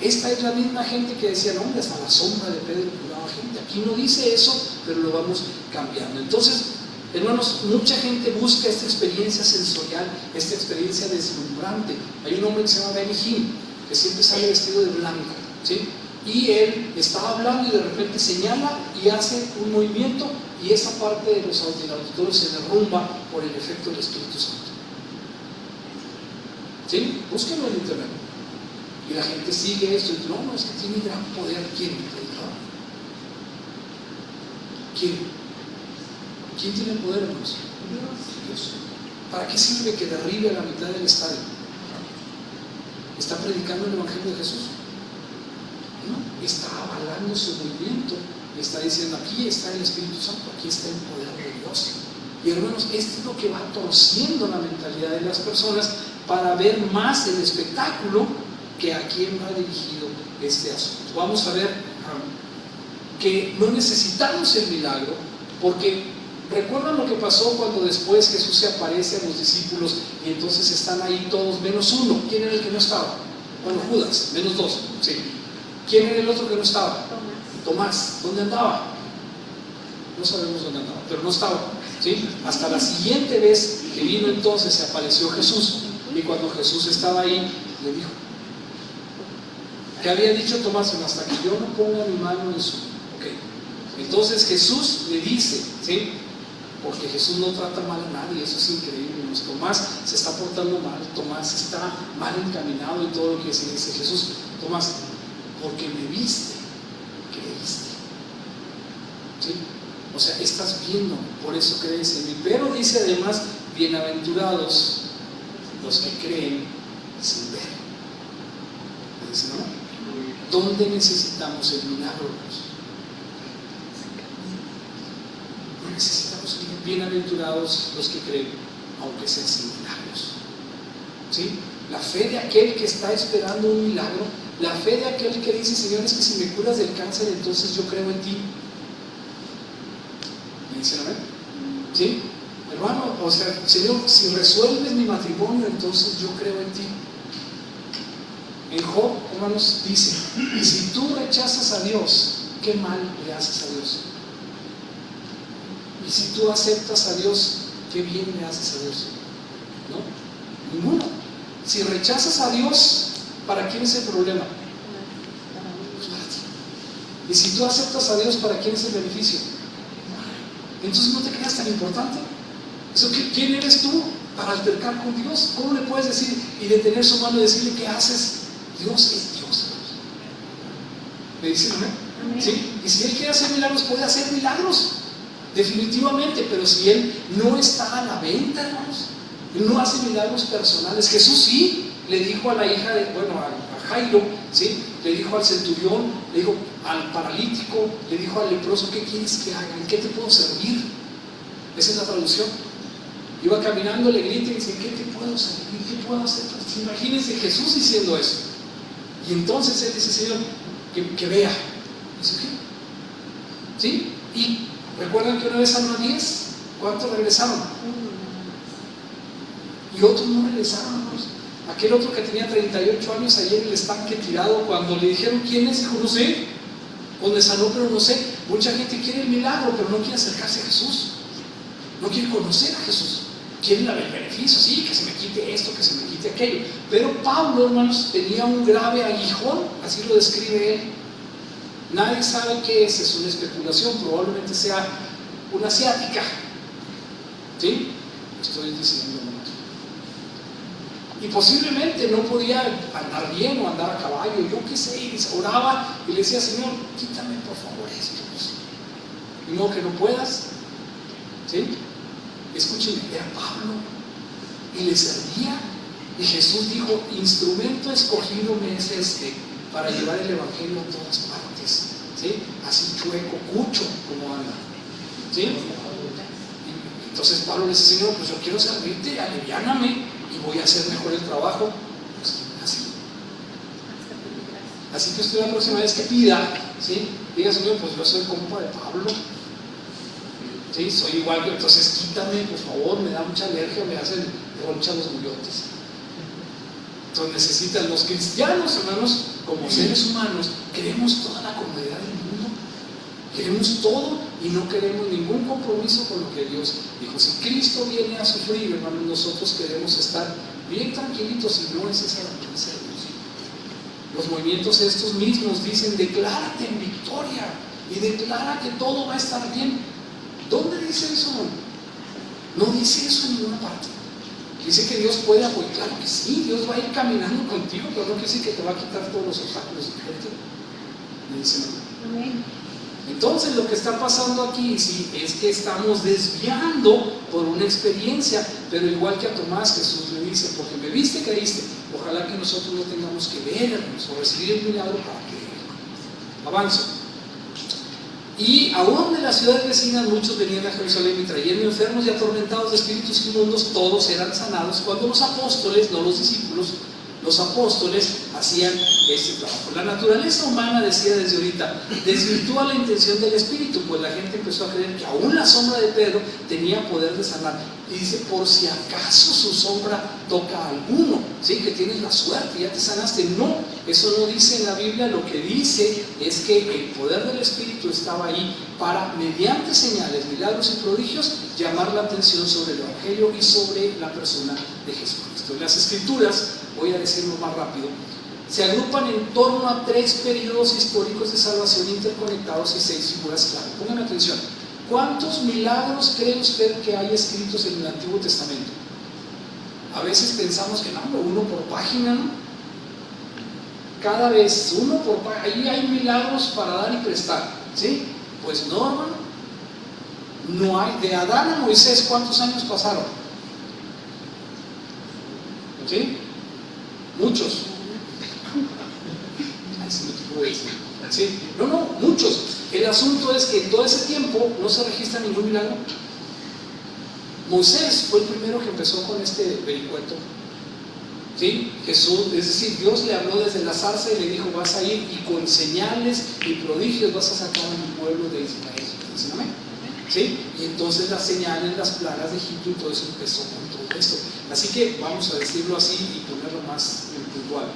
Esta es la misma gente que decía, no, hombre, hasta la sombra de Pedro curaba gente. Aquí no dice eso, pero lo vamos cambiando. Entonces, hermanos, mucha gente busca esta experiencia sensorial, esta experiencia deslumbrante. Hay un hombre que se llama Benny Hinn, que siempre sale vestido de blanco, ¿sí? Y él estaba hablando y de repente señala y hace un movimiento y esa parte de los auditorios se derrumba por el efecto del Espíritu Santo. ¿Sí? Búsquenlo en internet. Y la gente sigue esto y dice, no, es que tiene gran poder. ¿Quién? ¿Quién tiene el poder, hermanos? Dios. ¿Para qué sirve que derribe a la mitad del estadio? ¿Está predicando el Evangelio de Jesús? No, está avalando su movimiento. Está diciendo, aquí está el Espíritu Santo, aquí está el poder de Dios. Y hermanos, esto es lo que va torciendo la mentalidad de las personas para ver más el espectáculo que a quién va dirigido este asunto. Vamos a ver que no necesitamos el milagro, porque recuerdan lo que pasó cuando después Jesús se aparece a los discípulos y entonces están ahí todos menos uno. ¿Quién era el que no estaba? Bueno, Judas, menos dos, sí. ¿Quién era el otro que no estaba? Tomás. ¿Dónde andaba? No sabemos dónde andaba, pero no estaba, ¿sí? Hasta la siguiente vez que vino entonces se apareció Jesús, y cuando Jesús estaba ahí le dijo, ¿Qué había dicho Tomás? Hasta que yo no ponga mi mano en su... Ok. Entonces Jesús le dice, ¿sí? Porque Jesús no trata mal a nadie, eso es increíble. Tomás se está portando mal, Tomás está mal encaminado en todo lo que se dice. Jesús, Tomás, porque me viste, creíste. ¿Sí? O sea, estás viendo, por eso crees en mí. Pero dice además, bienaventurados los que creen sin ver. Dice, ¿no? ¿Dónde necesitamos el milagro? No necesitamos el milagro. Bienaventurados los que creen, aunque sean sin milagros. ¿Sí? La fe de aquel que está esperando un milagro, la fe de aquel que dice, Señor, es que si me curas del cáncer, entonces yo creo en ti. ¿Me dicen amén? ¿Sí? Hermano, o sea, Señor, si resuelves mi matrimonio, entonces yo creo en ti. En Job, hermanos, dice, si tú rechazas a Dios, ¿qué mal le haces a Dios? Y si tú aceptas a Dios, ¿qué bien le haces a Dios? ¿No? Ninguno. Si rechazas a Dios, ¿para quién es el problema? Pues para ti. Y si tú aceptas a Dios, ¿para quién es el beneficio? Entonces no te creas tan importante. ¿Quién eres tú para altercar con Dios? ¿Cómo le puedes decir y detener su mano y decirle qué haces? Dios es Dios. ¿Me dicen amén? ¿Sí? Y si Él quiere hacer milagros, puede hacer milagros. Definitivamente, pero si Él no está a la venta, hermanos, Él no hace milagros personales. Jesús sí le dijo a la hija de, a Jairo, ¿sí? Le dijo al centurión, le dijo al paralítico, le dijo al leproso, ¿qué quieres que haga? ¿En qué te puedo servir? Esa es la traducción. Iba caminando, le grita y dice, ¿qué te puedo servir? ¿Qué puedo hacer? Imagínense Jesús diciendo eso. Y entonces Él dice, Señor, que vea. Dice, ¿qué? ¿Sí? Y recuerdan que una vez sanó a 10, ¿cuántos regresaron? Y otros no regresaron, hermanos. Aquel otro que tenía 38 años ayer en el estanque tirado, cuando le dijeron quién es, dijo, no sé. Donde sanó, pero no sé. Mucha gente quiere el milagro, pero no quiere acercarse a Jesús. No quiere conocer a Jesús. Quieren el beneficio, sí, que se me quite esto, que se me quite aquello. Pero Pablo, hermanos, tenía un grave aguijón, así lo describe él. Nadie sabe qué es una especulación, probablemente sea una asiática. ¿Sí? Estoy diciendo, hermanos. Y posiblemente no podía andar bien o andar a caballo, yo qué sé, y oraba y le decía, Señor, quítame por favor esto. Y no que no puedas. ¿Sí? Escúchenme, era Pablo y le servía. Y Jesús dijo, instrumento escogido me es este para llevar el evangelio a todas partes. ¿Sí? Así chueco, cucho como anda. ¿Sí? Entonces Pablo le dice, Señor, pues yo quiero servirte, aliviáname y voy a hacer mejor el trabajo. Pues así. Así que usted la próxima vez que pida, ¿sí? Diga, Señor, pues yo soy compa de Pablo. ¿Sí? Soy igual que, entonces quítame, por favor, me da mucha alergia, me hacen roncha los mullotes. Entonces necesitan los cristianos, hermanos, como seres humanos, queremos toda la comodidad del mundo, queremos todo y no queremos ningún compromiso con lo que Dios dijo. Si Cristo viene a sufrir, hermanos, nosotros queremos estar bien tranquilitos y no es esa la promesa de Dios. Los movimientos estos mismos dicen, declárate en victoria y declara que todo va a estar bien. ¿Dónde dice eso? No dice eso en ninguna parte. Dice que Dios puede apoyar. Claro que sí, Dios va a ir caminando contigo, pero no quiere decir que te va a quitar todos los obstáculos. Me dice no. Amén. Entonces lo que está pasando aquí sí, es que estamos desviando por una experiencia, pero igual que a Tomás, Jesús le dice, porque me viste, creíste. Ojalá que nosotros no tengamos que vernos o recibir el milagro para creer. Avanzo. Y aún de las ciudades vecinas muchos venían a Jerusalén y trayendo enfermos y atormentados de espíritus inmundos, todos eran sanados cuando los apóstoles, no los discípulos, los apóstoles hacían este trabajo. La naturaleza humana, decía desde ahorita, desvirtúa la intención del Espíritu, pues la gente empezó a creer que aún la sombra de Pedro tenía poder de sanar. Y dice, por si acaso su sombra toca a alguno, ¿sí? Que tienes la suerte, ya te sanaste. No, eso no dice en la Biblia. Lo que dice es que el poder del Espíritu estaba ahí para, mediante señales, milagros y prodigios, llamar la atención sobre el Evangelio y sobre la persona de Jesucristo. En las Escrituras, voy a decirlo más rápido, se agrupan en torno a 3 periodos históricos de salvación interconectados y 6 figuras clave. Pónganme atención. ¿Cuántos milagros cree usted que hay escritos en el Antiguo Testamento? A veces pensamos que no, uno por página, ¿no? Cada vez uno por página. Ahí hay milagros para dar y prestar, ¿sí? Pues no, hermano. No hay. De Adán a Moisés, ¿cuántos años pasaron? ¿Sí? Muchos. ¿Sí? No, muchos. El asunto es que en todo ese tiempo no se registra ningún milagro. Moisés fue el primero que empezó con este vericueto. ¿Sí? Jesús, es decir, Dios le habló desde la zarza y le dijo: vas a ir y con señales y prodigios vas a sacar a mi pueblo de Israel. ¿Sí? Amén. ¿Sí? Y entonces las señales, las plagas de Egipto y todo eso empezó con todo esto. Así que vamos a decirlo así y ponerlo más puntual.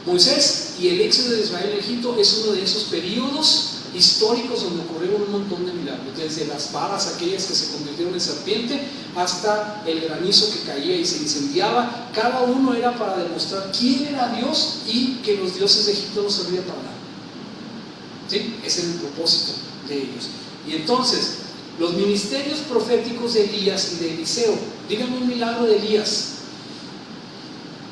Moisés y el éxodo de Israel en Egipto es uno de esos periodos históricos donde ocurrieron un montón de milagros, desde las varas aquellas que se convirtieron en serpiente hasta el granizo que caía y se incendiaba. Cada uno era para demostrar quién era Dios y que los dioses de Egipto no servían para nada. ¿Sí? Ese era el propósito de ellos. Y entonces, los ministerios proféticos de Elías y de Eliseo. Díganme un milagro de Elías.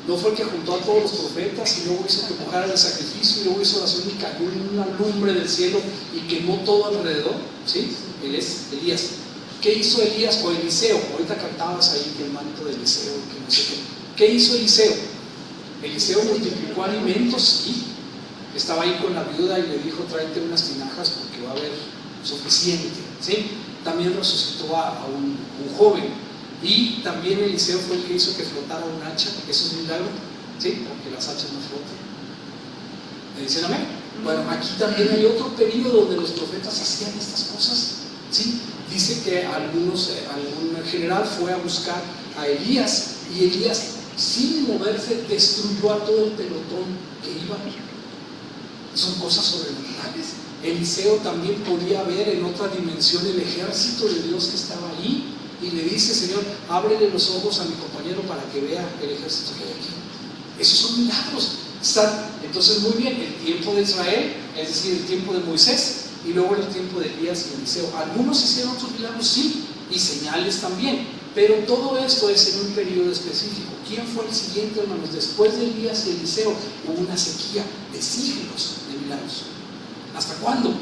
¿No fue el que juntó a todos los profetas y luego hizo que mojaran el sacrificio y luego hizo oración y cayó en una lumbre del cielo y quemó todo alrededor? ¿Sí? Él es Elías. ¿Qué hizo Elías o Eliseo? Ahorita cantabas ahí que el manto de Eliseo, que no sé qué. ¿Qué hizo Eliseo? Eliseo multiplicó alimentos y estaba ahí con la viuda y le dijo: tráete unas tinajas porque va a haber suficiente. ¿Sí? También resucitó a un joven. Y también Eliseo fue el que hizo que flotara un hacha, porque eso es un milagro, ¿sí? Porque las hachas no flotan. ¿Me dicen amén? Bueno, aquí también hay otro periodo donde los profetas hacían estas cosas, ¿sí? Dice que algún general fue a buscar a Elías y Elías, sin moverse, destruyó a todo el pelotón que iba. Son cosas sobrenaturales. Eliseo también podía ver en otra dimensión el ejército de Dios que estaba allí. Y le dice: Señor, ábrele los ojos a mi compañero para que vea el ejército que hay aquí. Esos son milagros. Entonces, muy bien, el tiempo de Israel, es decir, el tiempo de Moisés, y luego el tiempo de Elías y Eliseo. Algunos hicieron otros milagros, sí, y señales también, pero todo esto es en un periodo específico. ¿Quién fue el siguiente, hermanos? Después de Elías y Eliseo hubo una sequía de siglos de milagros. ¿Hasta cuándo?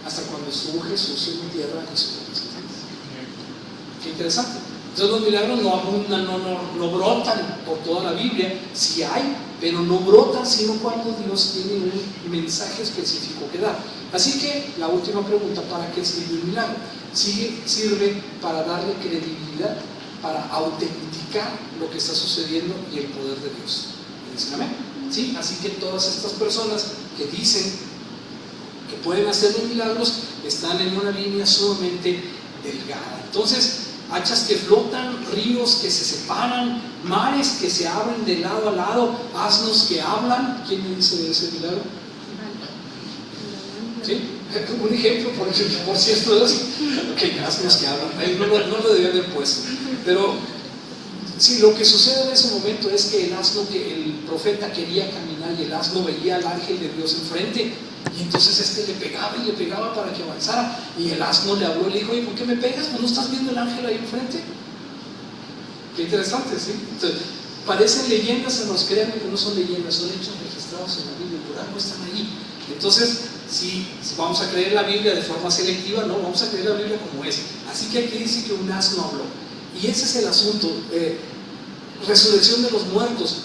Hasta cuando estuvo Jesús en la tierra y su representante. Qué interesante. Entonces los milagros no abundan, no brotan por toda la Biblia. Sí hay, pero no brotan sino cuando Dios tiene un mensaje específico que dar. Así que la última pregunta: ¿para qué sirve el milagro? Sirve para darle credibilidad, para autenticar lo que está sucediendo y el poder de Dios. ¿Me dicen amén? ¿Sí? Así que todas estas personas que dicen que pueden hacer los milagros están en una línea sumamente delgada. Entonces, hachas que flotan, ríos que se separan, mares que se abren de lado a lado, asnos que hablan. ¿Quién me dice de ese milagro? ¿Sí? Un ejemplo, por cierto, asnos que hablan. No lo debía haber puesto. Pero sí, lo que sucede en ese momento es que el profeta quería caminar y el asno veía al ángel de Dios enfrente. Y entonces le pegaba y le pegaba para que avanzara. Y el asno le habló y le dijo: oye, ¿por qué me pegas? ¿No estás viendo el ángel ahí enfrente? Qué interesante, ¿sí? Entonces, parecen leyendas, se nos crean que no son leyendas, son hechos registrados en la Biblia, por algo están ahí. Entonces, si vamos a creer la Biblia de forma selectiva, no, vamos a creer la Biblia como es. Así que aquí dice que un asno habló. Y ese es el asunto. Resurrección de los muertos.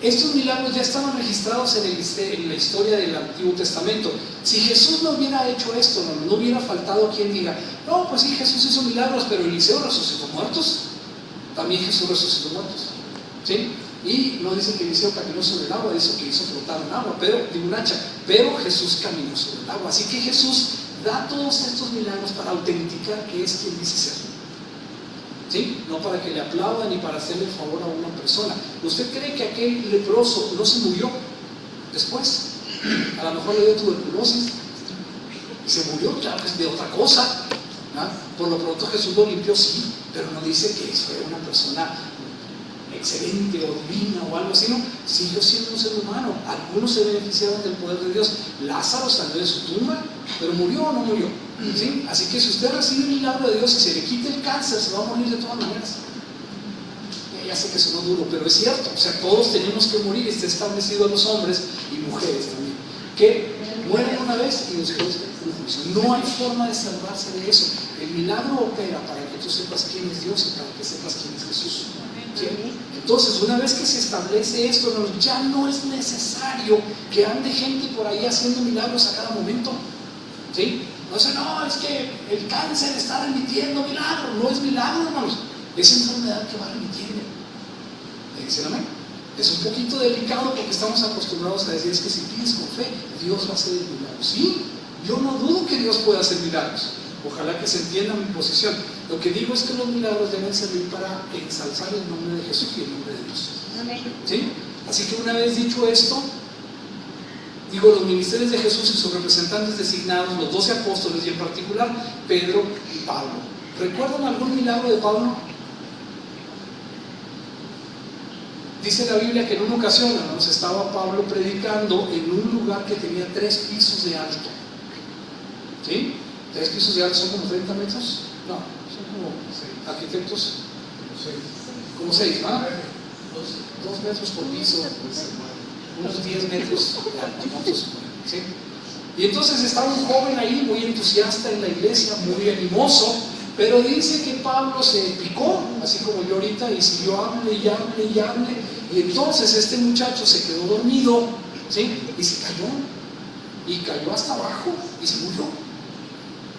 Estos milagros ya estaban registrados en la historia del Antiguo Testamento. Si Jesús no hubiera hecho esto, no hubiera faltado quien diga: no, pues sí, Jesús hizo milagros, pero Eliseo resucitó muertos. También Jesús resucitó muertos, ¿sí? Y no dice que Eliseo caminó sobre el agua, dice que hizo flotar un agua, pero Jesús caminó sobre el agua. Así que Jesús da todos estos milagros para autenticar que es quien dice ser. ¿Sí? No para que le aplaudan ni para hacerle el favor a una persona. ¿Usted cree que aquel leproso no se murió después? A lo mejor le dio tuberculosis y se murió, claro que es de otra cosa, ¿no? Por lo pronto Jesús lo limpió, sí, pero no dice que fue una persona excelente o divina o algo así, no, siguió siendo un ser humano. Algunos se beneficiaron del poder de Dios. Lázaro salió de su tumba, pero murió o no murió, ¿sí? Así que si usted recibe el milagro de Dios y se le quita el cáncer, se va a morir de todas maneras. Ya sé que sonó duro, pero es cierto. O sea, todos tenemos que morir, y está establecido a los hombres y mujeres también, que mueren una vez y después un juicio. No hay forma de salvarse de eso. El milagro opera para que tú sepas quién es Dios y para que sepas quién es Jesús, ¿sí? Entonces, una vez que se establece esto, ya no es necesario que ande gente por ahí haciendo milagros a cada momento, ¿sí? No sé, no, es que el cáncer está remitiendo milagro. No es milagro, hermanos, es enfermedad que va remitiendo. ¿Dicen amén? Es un poquito delicado porque estamos acostumbrados a decir, es que si pides con fe, Dios va a hacer el milagro. Sí, yo no dudo que Dios pueda hacer milagros. Ojalá que se entienda mi posición. Lo que digo es que los milagros deben servir para ensalzar el nombre de Jesús y el nombre de Dios. Amén. ¿Sí? Así que una vez dicho esto, digo, los ministerios de Jesús y sus representantes designados, los 12 apóstoles y en particular Pedro y Pablo. ¿Recuerdan algún milagro de Pablo? Dice la Biblia que en una ocasión, hermanos, estaba Pablo predicando en un lugar que tenía 3 pisos de alto. ¿Sí? 3 pisos de alto son como 30 metros. No, son como arquitectos. Como 6, ¿ah? 2 metros por piso, unos 10 metros de alto, ¿sí? Y entonces estaba un joven ahí muy entusiasta en la iglesia, muy animoso, pero dice que Pablo se picó, así como yo ahorita, y siguió hable y hable y hable, y entonces este muchacho se quedó dormido, ¿sí? Y se cayó hasta abajo y se murió.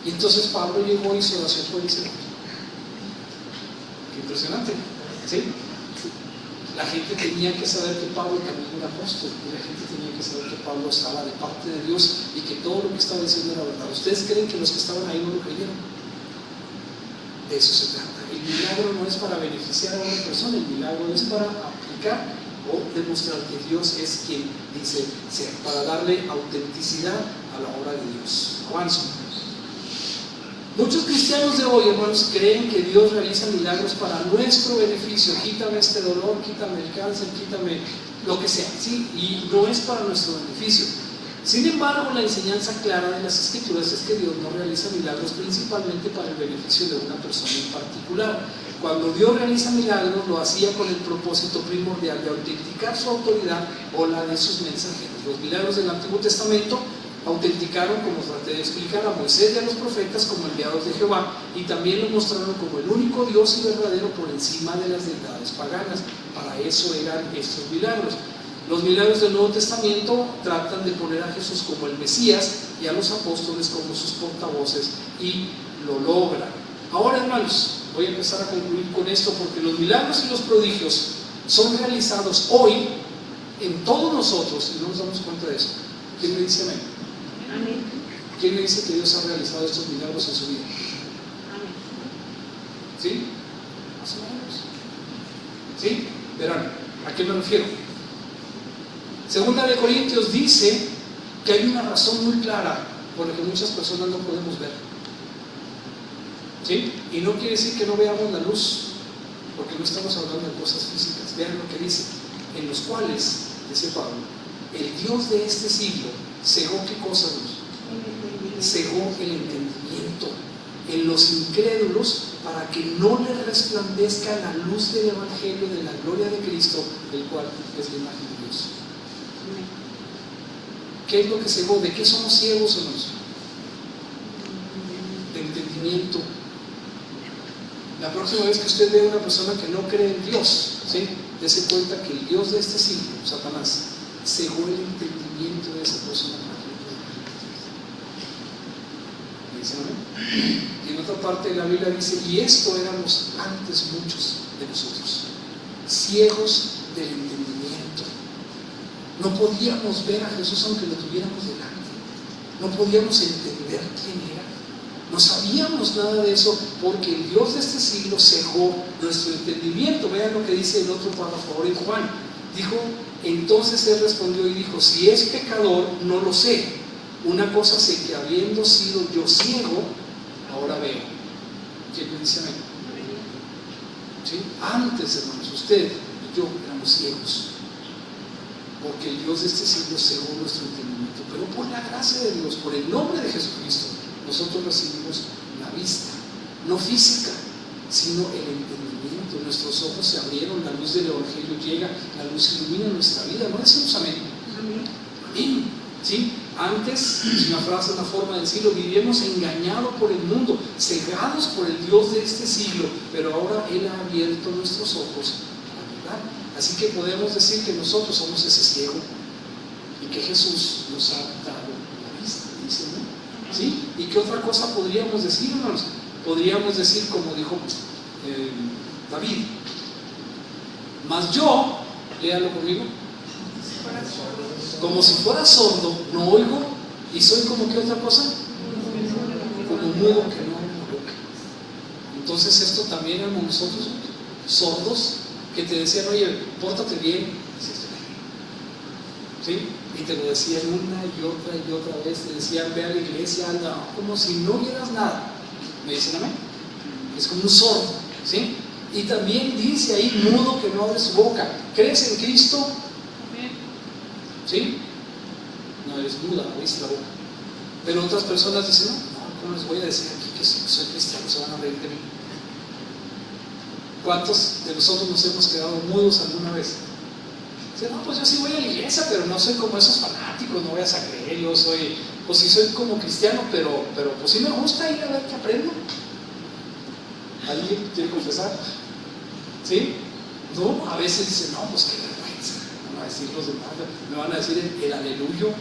Y entonces Pablo llegó y hizo oración por el Señor. Qué impresionante, ¿sí? La gente tenía que saber que Pablo también era apóstol, y la gente tenía que saber que Pablo estaba de parte de Dios y que todo lo que estaba diciendo era verdad. ¿Ustedes creen que los que estaban ahí no lo creyeron? De eso se trata. El milagro no es para beneficiar a una persona, el milagro es para aplicar o demostrar que Dios es quien dice ser, para darle autenticidad a la obra de Dios. Avanzo. Muchos cristianos de hoy, hermanos, creen que Dios realiza milagros para nuestro beneficio. Quítame este dolor, quítame el cáncer, quítame lo que sea, ¿sí? Y no es para nuestro beneficio. Sin embargo, la enseñanza clara de las Escrituras es que Dios no realiza milagros principalmente para el beneficio de una persona en particular. Cuando Dios realiza milagros, lo hacía con el propósito primordial de autenticar su autoridad o la de sus mensajeros. Los milagros del Antiguo Testamento autenticaron, como traté de explicar, a Moisés y a los profetas como enviados de Jehová, y también lo mostraron como el único Dios y verdadero por encima de las deidades paganas. Para eso eran estos milagros. Los milagros del Nuevo Testamento tratan de poner a Jesús como el Mesías y a los apóstoles como sus portavoces, y lo logran. Ahora, hermanos, voy a empezar a concluir con esto, porque los milagros y los prodigios son realizados hoy en todos nosotros y no nos damos cuenta de eso. ¿Quién me dice amén? Amén. ¿Quién me dice que Dios ha realizado estos milagros en su vida? Amén. ¿Sí? Más o menos. ¿Sí? Verán, ¿a qué me refiero? Segunda de Corintios dice que hay una razón muy clara por la que muchas personas no podemos ver. ¿Sí? Y no quiere decir que no veamos la luz, porque no estamos hablando de cosas físicas. Vean lo que dice: en los cuales, dice Pablo, el Dios de este siglo cegó ¿qué cosa, Dios? Cegó el entendimiento en los incrédulos, para que no les resplandezca la luz del Evangelio de la gloria de Cristo, el cual es la imagen de Dios. ¿Qué es lo que cegó? ¿De qué somos ciegos, hermanos? De entendimiento. La próxima vez que usted vea a una persona que no cree en Dios, ¿sí?, dése cuenta que el Dios de este siglo, Satanás, cegó el entendimiento de esa persona. Y en otra parte de la Biblia dice: y esto éramos antes muchos de nosotros, ciegos del entendimiento. No podíamos ver a Jesús aunque lo tuviéramos delante, no podíamos entender quién era, no sabíamos nada de eso, porque el Dios de este siglo cegó nuestro entendimiento. Vean lo que dice el otro párrafo ahora en Juan. Dijo: entonces él respondió y dijo: si es pecador, no lo sé. Una cosa sé, que habiendo sido yo ciego, ahora veo. ¿Quién me dice amén? ¿Sí? Antes, hermanos, usted yo éramos ciegos, porque el Dios de este siglo cegó nuestro entendimiento, pero por la gracia de Dios, por el nombre de Jesucristo, nosotros recibimos la vista, no física, sino el entendimiento. Nuestros ojos se abrieron, la luz del Evangelio llega, la luz ilumina nuestra vida. ¿No decimos amén? Amén. ¿Sí? Antes, es una frase, una forma de decirlo, vivíamos engañados por el mundo, cegados por el Dios de este siglo, pero ahora Él ha abierto nuestros ojos a la verdad. Así que podemos decir que nosotros somos ese ciego y que Jesús nos ha dado la vista, dice, ¿no? ¿Sí? ¿Y qué otra cosa podríamos decir, hermanos? Podríamos decir, como dijo David, mas yo, léalo conmigo, como si fuera sordo, no oigo, y soy como que otra cosa, como mudo que no abre la boca. Entonces esto también éramos nosotros, sordos, que te decían, oye, pórtate bien, ¿sí? Y te lo decían una y otra vez, te decían, ve a la iglesia, anda, como si no vieras nada. ¿Me dicen amén? Es como un sordo, ¿sí? Y también dice ahí, mudo que no abre su boca. ¿Crees en Cristo? ¿Sí? No eres muda, abriste la boca. Pero otras personas dicen, no, ¿cómo les voy a decir aquí que soy cristiano? Se van a reír de mí. ¿Cuántos de nosotros nos hemos quedado mudos alguna vez? Dicen, no, pues yo sí voy a la iglesia, pero no soy como esos fanáticos, no voy a creer, yo soy, pues sí soy como cristiano, pero pues sí me gusta ir a ver qué aprendo. ¿Alguien quiere confesar? ¿Sí? No, a veces dicen, no, pues qué vergüenza, me van a decir los demás, me van a decir el aleluyo.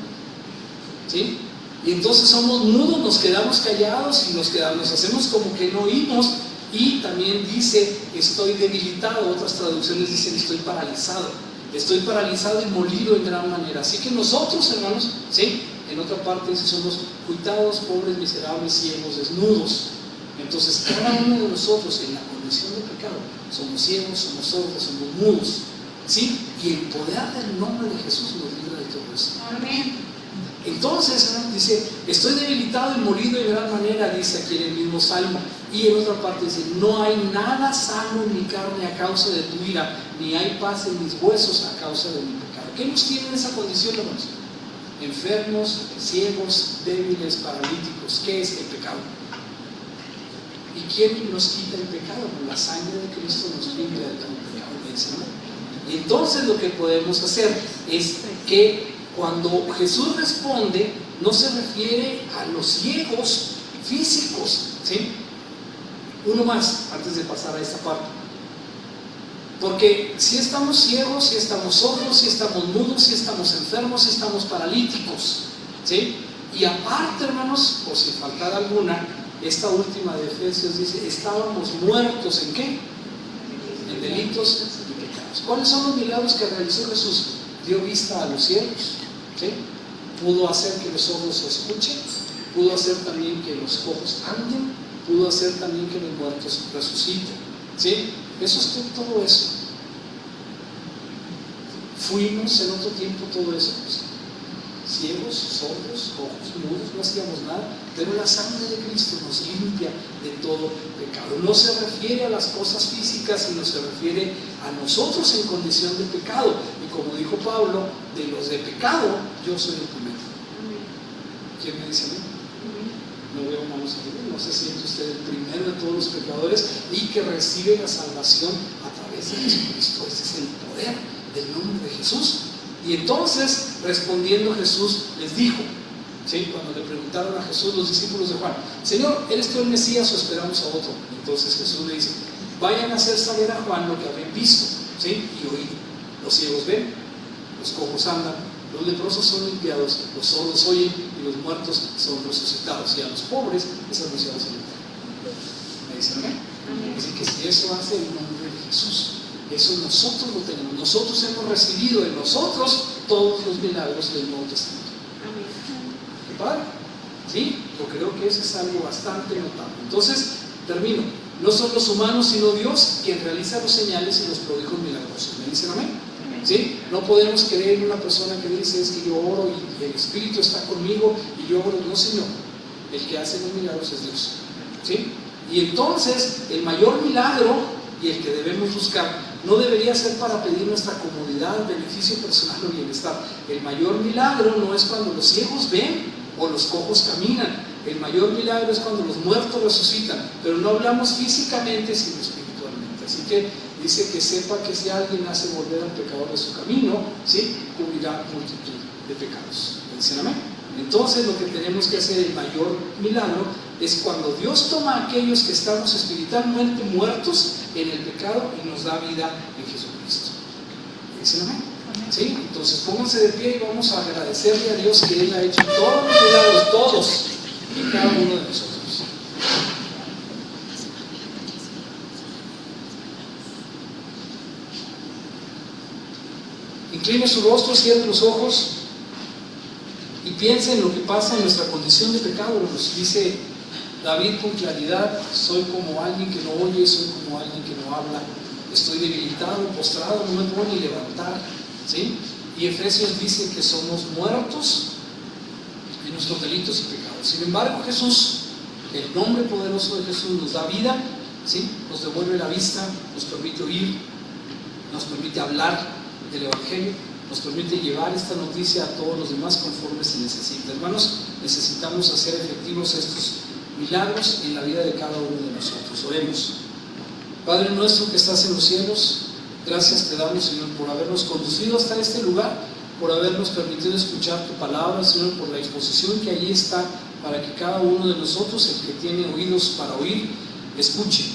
¿Sí? Y entonces somos mudos, nos quedamos callados y nos hacemos como que no oímos. Y también dice, estoy debilitado, otras traducciones dicen, estoy paralizado y molido en gran manera. Así que nosotros, hermanos, ¿sí? En otra parte dice, somos cuitados, pobres, miserables, ciegos, desnudos. Entonces cada uno de nosotros en la condición de pecado somos ciegos, somos sordos, somos mudos, ¿sí? Y el poder del nombre de Jesús nos libra de todo eso. Amén. Entonces, dice, estoy debilitado y molido en gran manera, dice aquí en el mismo Salmo. Y en otra parte dice, no hay nada sano en mi carne a causa de tu ira, ni hay paz en mis huesos a causa de mi pecado. ¿Qué nos tiene en esa condición, hermanos? Enfermos, ciegos, débiles, paralíticos. ¿Qué es el pecado? ¿Y quién nos quita el pecado? La sangre de Cristo nos limpia de todo pecado, dice, ¿no? Y entonces lo que podemos hacer es que cuando Jesús responde, no se refiere a los ciegos físicos, ¿sí? Uno más, antes de pasar a esta parte. Porque si estamos ciegos, si estamos sordos, si estamos mudos, si estamos enfermos, si estamos paralíticos, ¿sí? Y aparte, hermanos, por si faltara alguna, esta última de Efesios dice, estábamos muertos ¿en qué? En delitos y pecados. ¿Cuáles son los milagros que realizó Jesús? Dio vista a los ciegos, ¿sí? Pudo hacer que los sordos escuchen, pudo hacer también que los cojos anden, pudo hacer también que los muertos resuciten, ¿sí? Eso es todo eso. Fuimos en otro tiempo todo eso, pues, ciegos, sordos, cojos, mudos, no hacíamos nada, pero la sangre de Cristo nos limpia de todo pecado. No se refiere a las cosas físicas, sino se refiere a nosotros en condición de pecado. Y como dijo Pablo, de los de pecado, yo soy el primero. ¿Quién me dice a mí? No veo manos arriba. ¿No se siente usted el primero de todos los pecadores y que recibe la salvación a través de Jesucristo? Ese es el poder del nombre de Jesús. Y entonces, respondiendo Jesús, les dijo, ¿sí? Cuando le preguntaron a Jesús los discípulos de Juan, Señor, ¿eres tú el Mesías o esperamos a otro? Entonces Jesús le dice, vayan a hacer saber a Juan lo que habían visto, ¿sí? Y oído. Los ciegos ven, los cojos andan, los leprosos son limpiados, los sordos oyen y los muertos son resucitados. Y a los pobres les anunciamos el Evangelio. ¿Me dicen amén? Así que si eso hace el nombre de Jesús, eso nosotros lo tenemos, nosotros hemos recibido en nosotros todos los milagros del Nuevo Testamento. ¿Qué padre? ¿Sí? Yo creo que eso es algo bastante notable. Entonces, termino. No son los humanos, sino Dios quien realiza los señales y los prodigios milagrosos. ¿Me dicen amén? ¿Sí? No podemos creer en una persona que dice, es que yo oro y el Espíritu está conmigo y yo oro. No, Señor. El que hace los milagros es Dios. ¿Sí? Y entonces, el mayor milagro y el que debemos buscar no debería ser para pedir nuestra comodidad, beneficio personal o bienestar. El mayor milagro no es cuando los ciegos ven o los cojos caminan. El mayor milagro es cuando los muertos resucitan, pero no hablamos físicamente sino espiritualmente. Así que dice que sepa que si alguien hace volver al pecador de su camino, ¿sí?, cubrirá multitud de pecados. ¿Dicen amén? Entonces lo que tenemos que hacer, el mayor milagro, es cuando Dios toma a aquellos que estamos espiritualmente muertos en el pecado y nos da vida en Jesucristo. ¿Dicen amén? ¿Sí? Entonces pónganse de pie y vamos a agradecerle a Dios que Él ha hecho todos los milagros, todos, en cada uno de nosotros. Incline su rostro, cierre los ojos y piense en lo que pasa en nuestra condición de pecado. Nos dice David con claridad: soy como alguien que no oye, soy como alguien que no habla, estoy debilitado, postrado, no me puedo ni levantar, ¿sí? Y Efesios dice que somos muertos en nuestros delitos y pecados. Sin embargo, Jesús, el nombre poderoso de Jesús, nos da vida, ¿sí?, nos devuelve la vista, nos permite oír, nos permite hablar del Evangelio, nos permite llevar esta noticia a todos los demás conforme se necesita. Hermanos, necesitamos hacer efectivos estos milagros en la vida de cada uno de nosotros. Oremos. Padre nuestro que estás en los cielos, gracias te damos, Señor, por habernos conducido hasta este lugar, por habernos permitido escuchar tu palabra, Señor, por la disposición que allí está para que cada uno de nosotros, el que tiene oídos para oír, escuche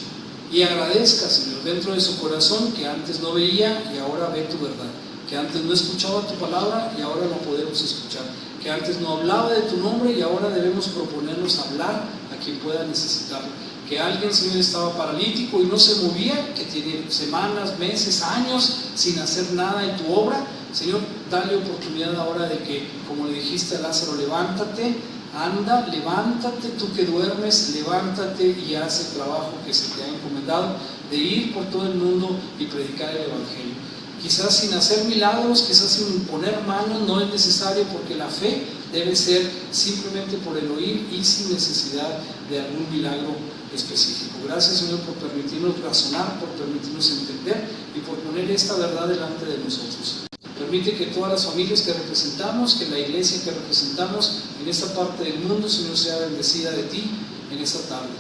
y agradezca, Señor, dentro de su corazón, que antes no veía y ahora ve tu verdad, que antes no escuchaba tu palabra y ahora la podemos escuchar, que antes no hablaba de tu nombre y ahora debemos proponernos hablar a quien pueda necesitarlo, que alguien, Señor, estaba paralítico y no se movía, que tiene semanas, meses, años sin hacer nada en tu obra. Señor, dale oportunidad ahora de que, como le dijiste a Lázaro, levántate, anda, levántate, tú que duermes, levántate y haz el trabajo que se te ha encomendado, de ir por todo el mundo y predicar el Evangelio. Quizás sin hacer milagros, quizás sin imponer manos, no es necesario, porque la fe debe ser simplemente por el oír y sin necesidad de algún milagro específico. Gracias, Señor, por permitirnos razonar, por permitirnos entender y por poner esta verdad delante de nosotros. Permite que todas las familias que representamos, que la iglesia que representamos en esta parte del mundo, Señor, sea bendecida de ti en esta tarde.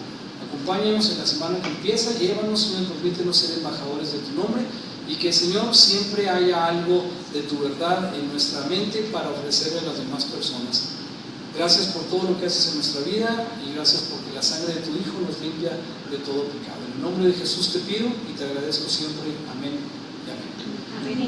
Acompáñanos en la semana que empieza, llévanos, Señor, permítenos ser embajadores de tu nombre, y que, Señor, siempre haya algo de tu verdad en nuestra mente para ofrecerle a las demás personas. Gracias por todo lo que haces en nuestra vida y gracias porque la sangre de tu Hijo nos limpia de todo pecado. En el nombre de Jesús te pido y te agradezco siempre. Amén y amén. Amén.